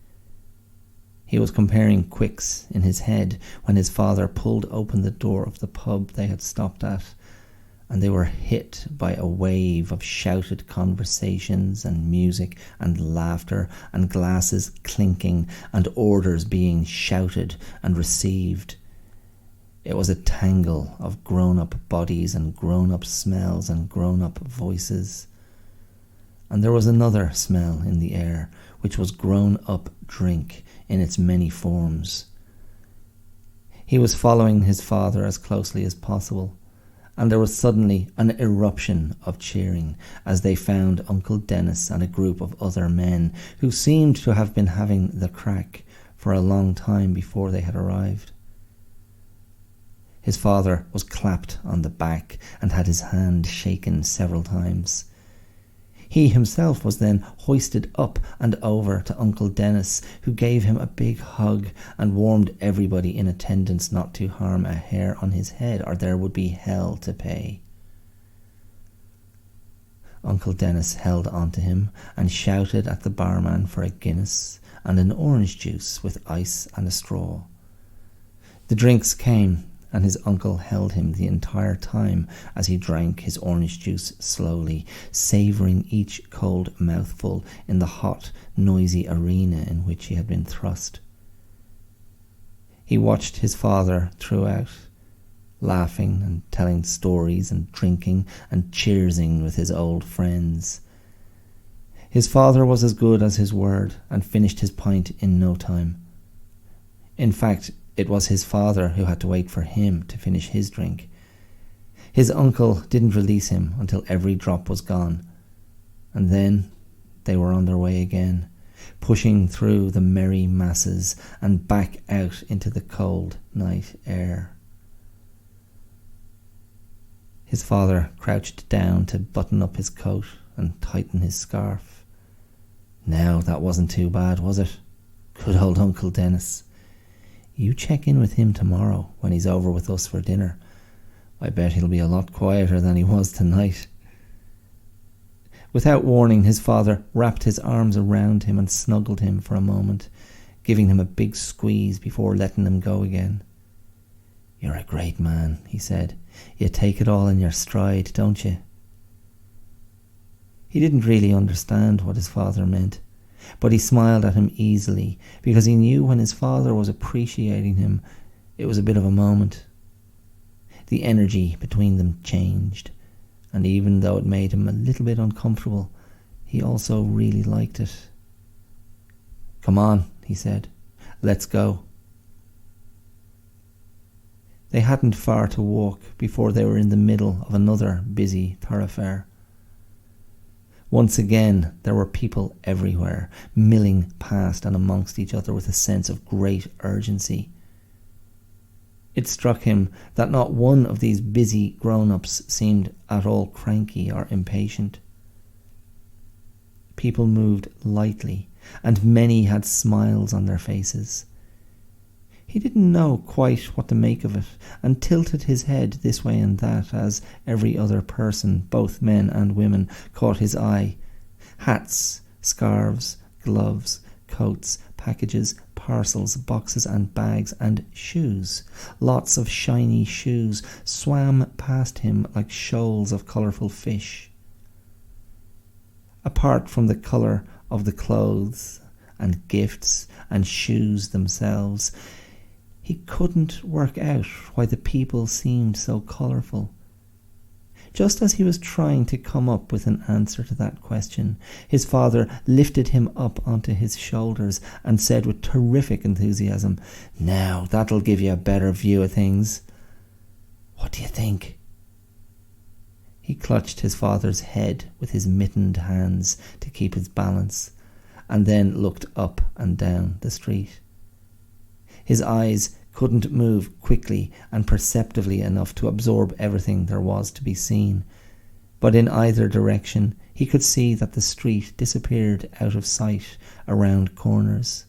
He was comparing quicks in his head when his father pulled open the door of the pub they had stopped at, and they were hit by a wave of shouted conversations and music and laughter and glasses clinking and orders being shouted and received. It was a tangle of grown-up bodies and grown-up smells and grown-up voices. And there was another smell in the air, which was grown-up drink in its many forms. He was following his father as closely as possible, and there was suddenly an eruption of cheering as they found Uncle Dennis and a group of other men who seemed to have been having the crack for a long time before they had arrived. His father was clapped on the back and had his hand shaken several times. He himself was then hoisted up and over to Uncle Dennis, who gave him a big hug and warned everybody in attendance not to harm a hair on his head, or there would be hell to pay. Uncle Dennis held on to him and shouted at the barman for a Guinness and an orange juice with ice and a straw. The drinks came, and his uncle held him the entire time as he drank his orange juice slowly, savouring each cold mouthful in the hot, noisy arena in which he had been thrust. He watched his father throughout, laughing and telling stories and drinking and cheersing with his old friends. His father was as good as his word and finished his pint in no time. In fact, it was his father who had to wait for him to finish his drink. His uncle didn't release him until every drop was gone, and then they were on their way again, pushing through the merry masses and back out into the cold night air. His father crouched down to button up his coat and tighten his scarf. Now that wasn't too bad, was it? Good old Uncle Dennis. You check in with him tomorrow when he's over with us for dinner. I bet he'll be a lot quieter than he was tonight. Without warning, his father wrapped his arms around him and snuggled him for a moment, giving him a big squeeze before letting him go again. You're a great man, he said. You take it all in your stride, don't you? He didn't really understand what his father meant, but he smiled at him easily because he knew when his father was appreciating him, it was a bit of a moment. The energy between them changed, and even though it made him a little bit uncomfortable, he also really liked it. Come on, he said. Let's go. They hadn't far to walk before they were in the middle of another busy thoroughfare. Once again, there were people everywhere, milling past and amongst each other with a sense of great urgency. It struck him that not one of these busy grown-ups seemed at all cranky or impatient. People moved lightly, and many had smiles on their faces. He didn't know quite what to make of it, and tilted his head this way and that as every other person, both men and women, caught his eye. Hats, scarves, gloves, coats, packages, parcels, boxes and bags, and shoes. Lots of shiny shoes swam past him like shoals of colourful fish. Apart from the colour of the clothes and gifts and shoes themselves, he couldn't work out why the people seemed so colourful. Just as he was trying to come up with an answer to that question, his father lifted him up onto his shoulders and said with terrific enthusiasm, "Now that'll give you a better view of things. What do you think?" He clutched his father's head with his mittened hands to keep his balance, and then looked up and down the street. His eyes couldn't move quickly and perceptively enough to absorb everything there was to be seen, but in either direction he could see that the street disappeared out of sight around corners.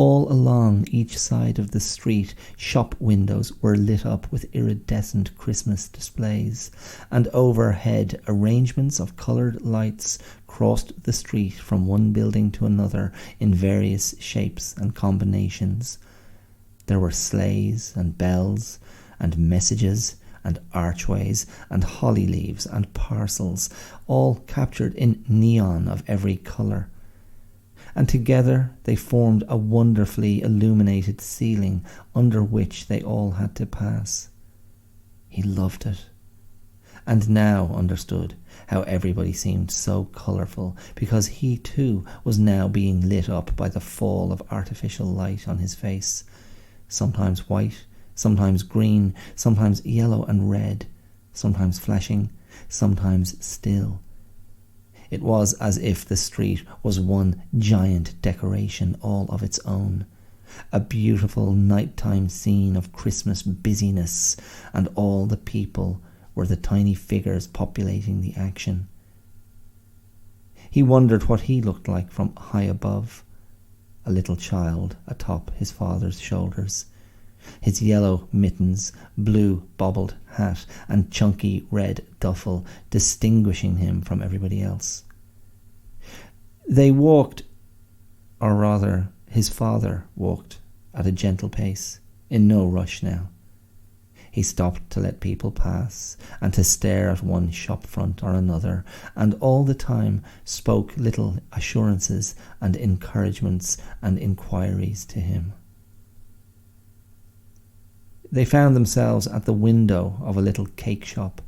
All along each side of the street, shop windows were lit up with iridescent Christmas displays, and overhead arrangements of coloured lights crossed the street from one building to another in various shapes and combinations. There were sleighs and bells and messages and archways and holly leaves and parcels, all captured in neon of every colour. And together they formed a wonderfully illuminated ceiling under which they all had to pass. He loved it, and now understood how everybody seemed so colourful, because he too was now being lit up by the fall of artificial light on his face, sometimes white, sometimes green, sometimes yellow and red, sometimes flashing, sometimes still. It was as if the street was one giant decoration all of its own, a beautiful nighttime scene of Christmas busyness, and all the people were the tiny figures populating the action. He wondered what he looked like from high above, a little child atop his father's shoulders, his yellow mittens, blue bobbled hat, and chunky red duffel distinguishing him from everybody else. They walked, or rather his father walked, at a gentle pace, in no rush now. He stopped to let people pass, and to stare at one shop front or another, and all the time spoke little assurances and encouragements and inquiries to him. They found themselves at the window of a little cake shop.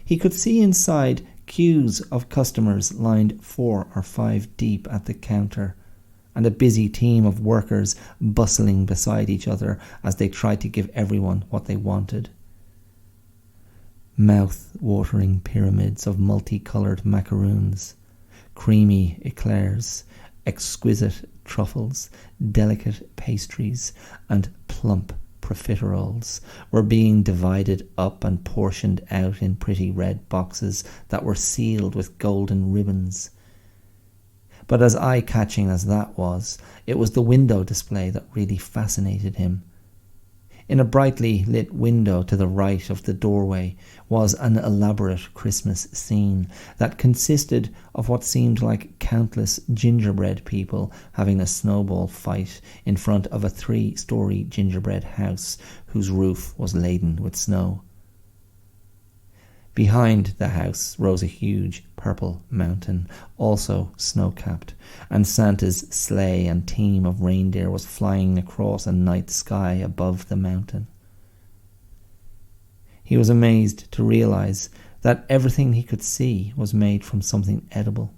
He could see inside queues of customers lined 4 or 5 deep at the counter, and a busy team of workers bustling beside each other as they tried to give everyone what they wanted. Mouth-watering pyramids of multicoloured macaroons, creamy eclairs, exquisite truffles, delicate pastries, and plump profiteroles were being divided up and portioned out in pretty red boxes that were sealed with golden ribbons. But as eye-catching as that was, it was the window display that really fascinated him. In a brightly lit window to the right of the doorway was an elaborate Christmas scene that consisted of what seemed like countless gingerbread people having a snowball fight in front of a 3-story gingerbread house whose roof was laden with snow. Behind the house rose a huge purple mountain, also snow-capped, and Santa's sleigh and team of reindeer was flying across a night sky above the mountain. He was amazed to realize that everything he could see was made from something edible.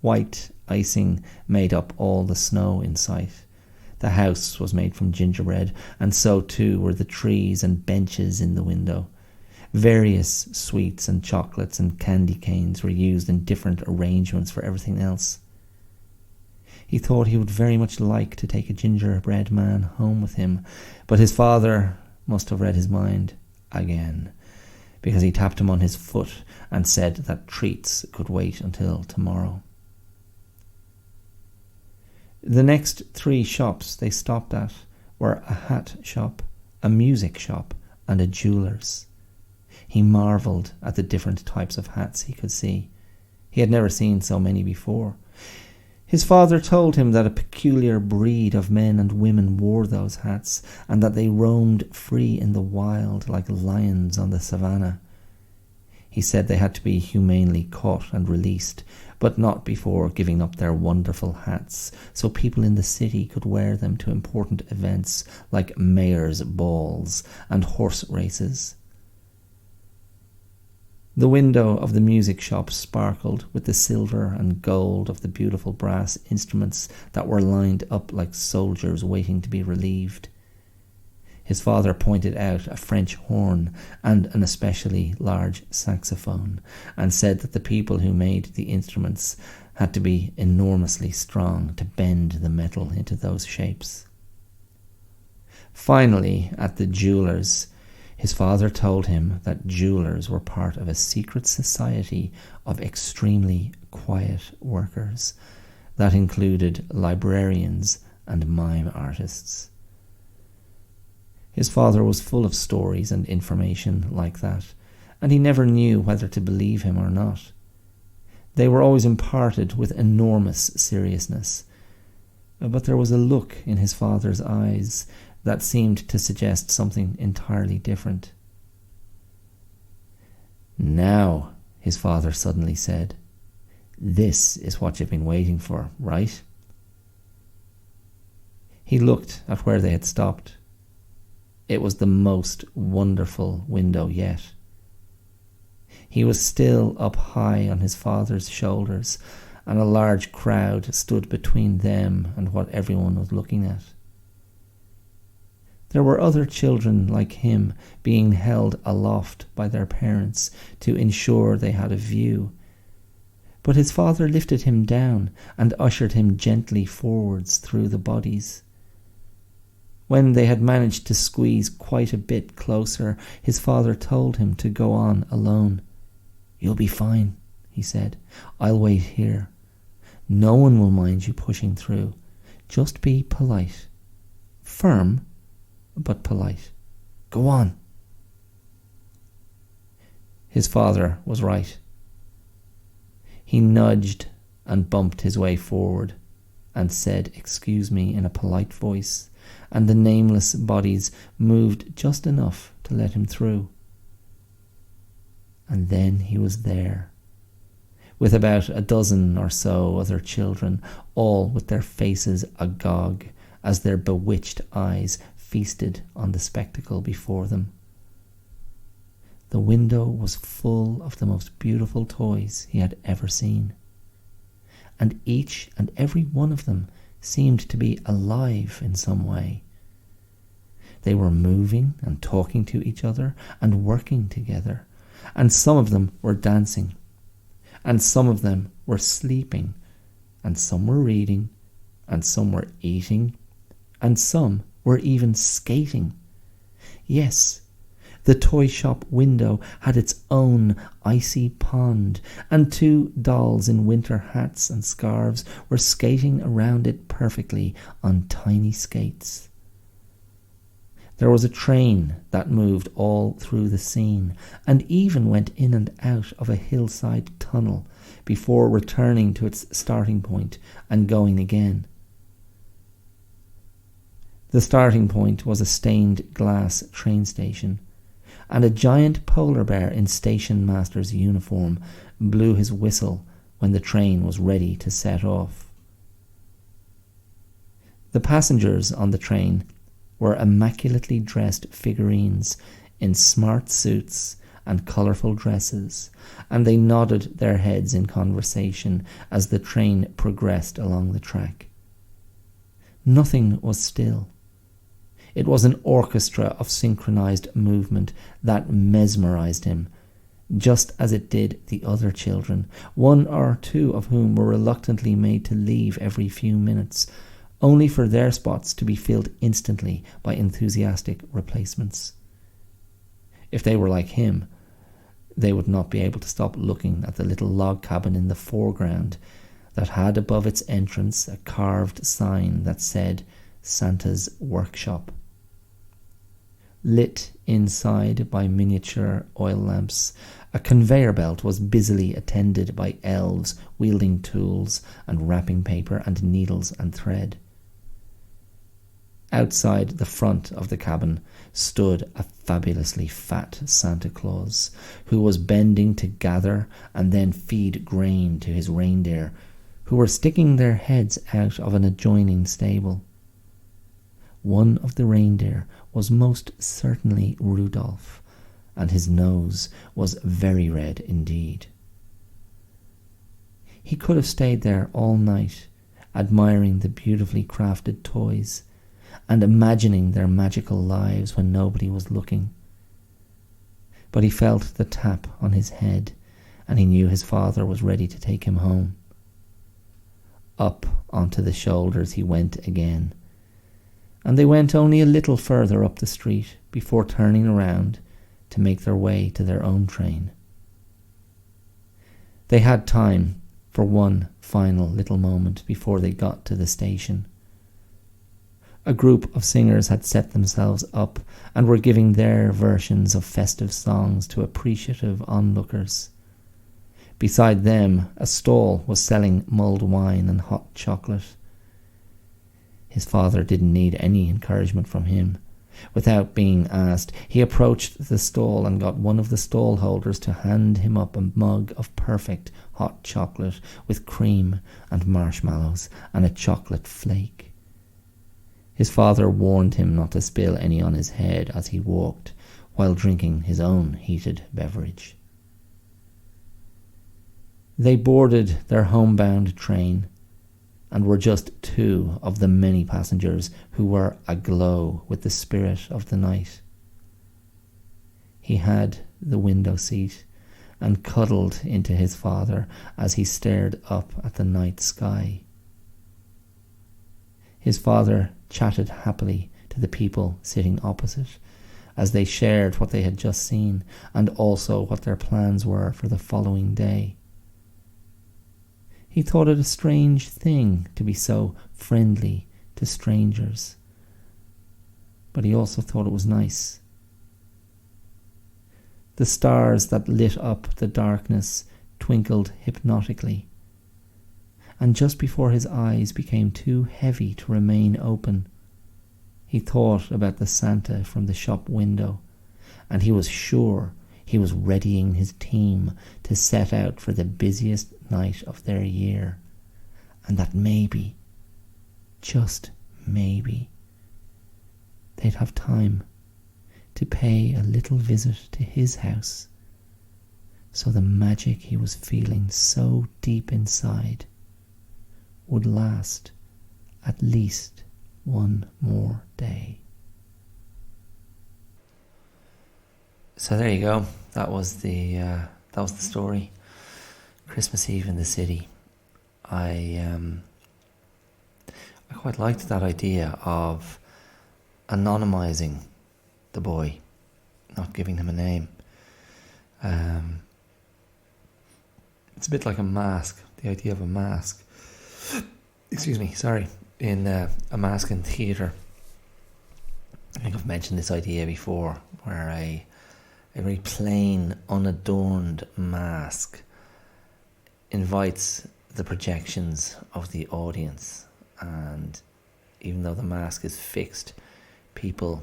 White icing made up all the snow in sight. The house was made from gingerbread, and so too were the trees and benches in the window. Various sweets and chocolates and candy canes were used in different arrangements for everything else. He thought he would very much like to take a gingerbread man home with him, but his father must have read his mind again, because he tapped him on his foot and said that treats could wait until tomorrow. The next 3 shops they stopped at were a hat shop, a music shop, and a jeweller's. He marvelled at the different types of hats he could see. He had never seen so many before. His father told him that a peculiar breed of men and women wore those hats, and that they roamed free in the wild like lions on the savannah. He said they had to be humanely caught and released, but not before giving up their wonderful hats, so people in the city could wear them to important events like mayors' balls and horse races. The window of the music shop sparkled with the silver and gold of the beautiful brass instruments that were lined up like soldiers waiting to be relieved. His father pointed out a French horn and an especially large saxophone, and said that the people who made the instruments had to be enormously strong to bend the metal into those shapes. Finally, at the jeweller's, his father told him that jewellers were part of a secret society of extremely quiet workers, that included librarians and mime artists. His father was full of stories and information like that, and he never knew whether to believe him or not. They were always imparted with enormous seriousness, but there was a look in his father's eyes that seemed to suggest something entirely different. "Now," his father suddenly said, "this is what you've been waiting for, right?" He looked at where they had stopped. It was the most wonderful window yet. He was still up high on his father's shoulders, and a large crowd stood between them and what everyone was looking at. There were other children like him being held aloft by their parents to ensure they had a view, but his father lifted him down and ushered him gently forwards through the bodies. When they had managed to squeeze quite a bit closer, his father told him to go on alone. "You'll be fine," he said. "I'll wait here. No one will mind you pushing through. Just be polite. Firm, but polite. Go on." His father was right. He nudged and bumped his way forward and said, "Excuse me," in a polite voice, and the nameless bodies moved just enough to let him through. And then he was there, with about a dozen or so other children, all with their faces agog as their bewitched eyes feasted on the spectacle before them. The window was full of the most beautiful toys he had ever seen, and each and every one of them seemed to be alive in some way. They were moving and talking to each other and working together, and some of them were dancing, and some of them were sleeping, and some were reading, and some were eating, and some were even skating. Yes, the toy shop window had its own icy pond, and 2 dolls in winter hats and scarves were skating around it perfectly on tiny skates. There was a train that moved all through the scene, and even went in and out of a hillside tunnel before returning to its starting point and going again. The starting point was a stained glass train station, and a giant polar bear in station master's uniform blew his whistle when the train was ready to set off. The passengers on the train were immaculately dressed figurines in smart suits and colourful dresses, and they nodded their heads in conversation as the train progressed along the track. Nothing was still. It was an orchestra of synchronized movement that mesmerized him, just as it did the other children, 1 or 2 of whom were reluctantly made to leave every few minutes, only for their spots to be filled instantly by enthusiastic replacements. If they were like him, they would not be able to stop looking at the little log cabin in the foreground that had above its entrance a carved sign that said Santa's Workshop. Lit inside by miniature oil lamps, a conveyor belt was busily attended by elves wielding tools and wrapping paper and needles and thread. Outside the front of the cabin stood a fabulously fat Santa Claus, who was bending to gather and then feed grain to his reindeer, who were sticking their heads out of an adjoining stable. One of the reindeer was most certainly Rudolph, and his nose was very red indeed. He could have stayed there all night, admiring the beautifully crafted toys, and imagining their magical lives when nobody was looking. But he felt the tap on his head, and he knew his father was ready to take him home. Up onto the shoulders he went again, and they went only a little further up the street before turning around to make their way to their own train. They had time for one final little moment before they got to the station. A group of singers had set themselves up and were giving their versions of festive songs to appreciative onlookers. Beside them, a stall was selling mulled wine and hot chocolate. His father didn't need any encouragement from him. Without being asked, he approached the stall and got one of the stall holders to hand him up a mug of perfect hot chocolate with cream and marshmallows and a chocolate flake. His father warned him not to spill any on his head as he walked, while drinking his own heated beverage. They boarded their homebound train and were just two of the many passengers who were aglow with the spirit of the night. He had the window seat and cuddled into his father as he stared up at the night sky. His father chatted happily to the people sitting opposite as they shared what they had just seen and also what their plans were for the following day. He thought it a strange thing to be so friendly to strangers, but he also thought it was nice. The stars that lit up the darkness twinkled hypnotically, and just before his eyes became too heavy to remain open, he thought about the Santa from the shop window, and he was sure he was readying his team to set out for the busiest night of their year, and that maybe, just maybe, they'd have time to pay a little visit to his house, so the magic he was feeling so deep inside would last at least one more day. So there you go. That was the story. Christmas Eve in the city. I quite liked that idea of anonymizing the boy, not giving him a name. It's a bit like a mask. The idea of a mask. Excuse me. Sorry. In a mask in theatre. I think I've mentioned this idea before, where a very plain, unadorned mask invites the projections of the audience, and even though the mask is fixed, people,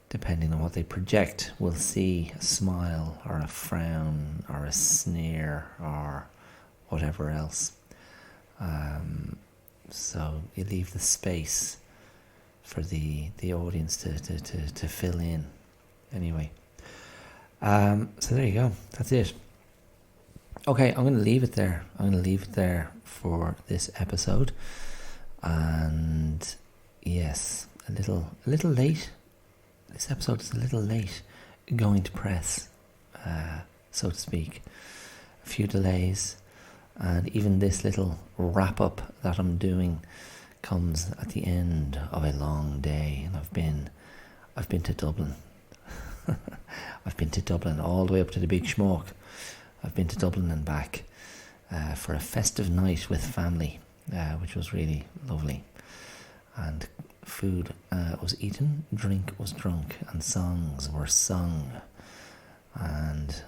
depending on what they project, will see a smile or a frown or a sneer or whatever else. So you leave the space for the audience to fill in. Anyway, so there you go. That's it. Okay, I'm going to leave it there. I'm going to leave it there for this episode. And yes, a little late. This episode is a little late going to press, so to speak. A few delays, and even this little wrap up that I'm doing comes at the end of a long day. And I've been to Dublin. I've been to Dublin all the way up to the Big Schmuck. I've been to Dublin and back for a festive night with family, which was really lovely. And food was eaten, drink was drunk, and songs were sung. And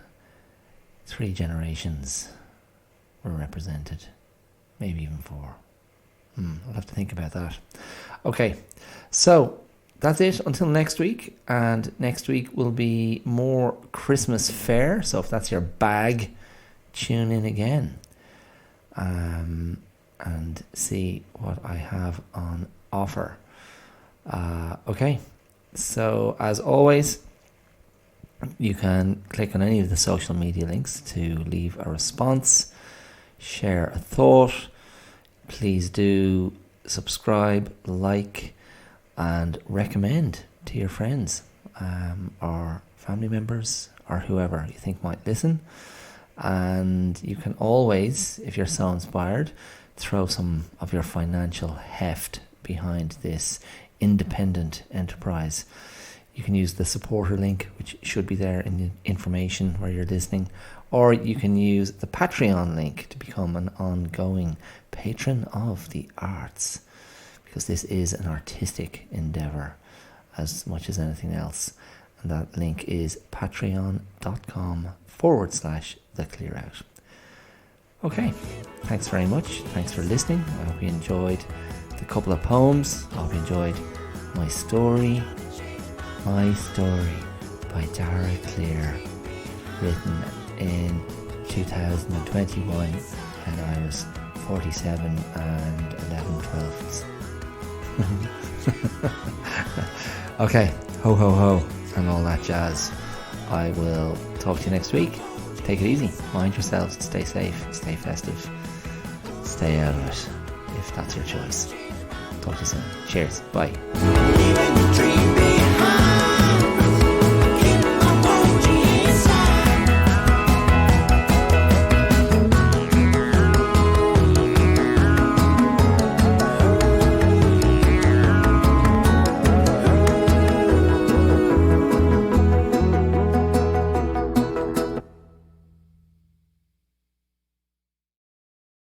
3 generations were represented, maybe even 4. I'll have to think about that. Okay, so that's it until next week, and next week will be more Christmas fare, so if that's your bag, tune in again and see what I have on offer. Okay, so as always, you can click on any of the social media links to leave a response, share a thought. Please do subscribe, like, and recommend to your friends or family members or whoever you think might listen. And you can always, if you're so inspired, throw some of your financial heft behind this independent enterprise. You can use the supporter link, which should be there in the information where you're listening, or you can use the Patreon link to become an ongoing patron of the arts, because this is an artistic endeavour as much as anything else. And that link is patreon.com/theclearout. Okay, thanks very much. Thanks for listening. I hope you enjoyed the couple of poems. I hope you enjoyed my story by Dara, written in 2021 when I was 47 and 11/12. Okay, ho ho ho and all that jazz. I will talk to you next week. Take it easy, mind yourselves, stay safe, stay festive, stay out of it if that's your choice. Talk to you soon. Cheers, bye.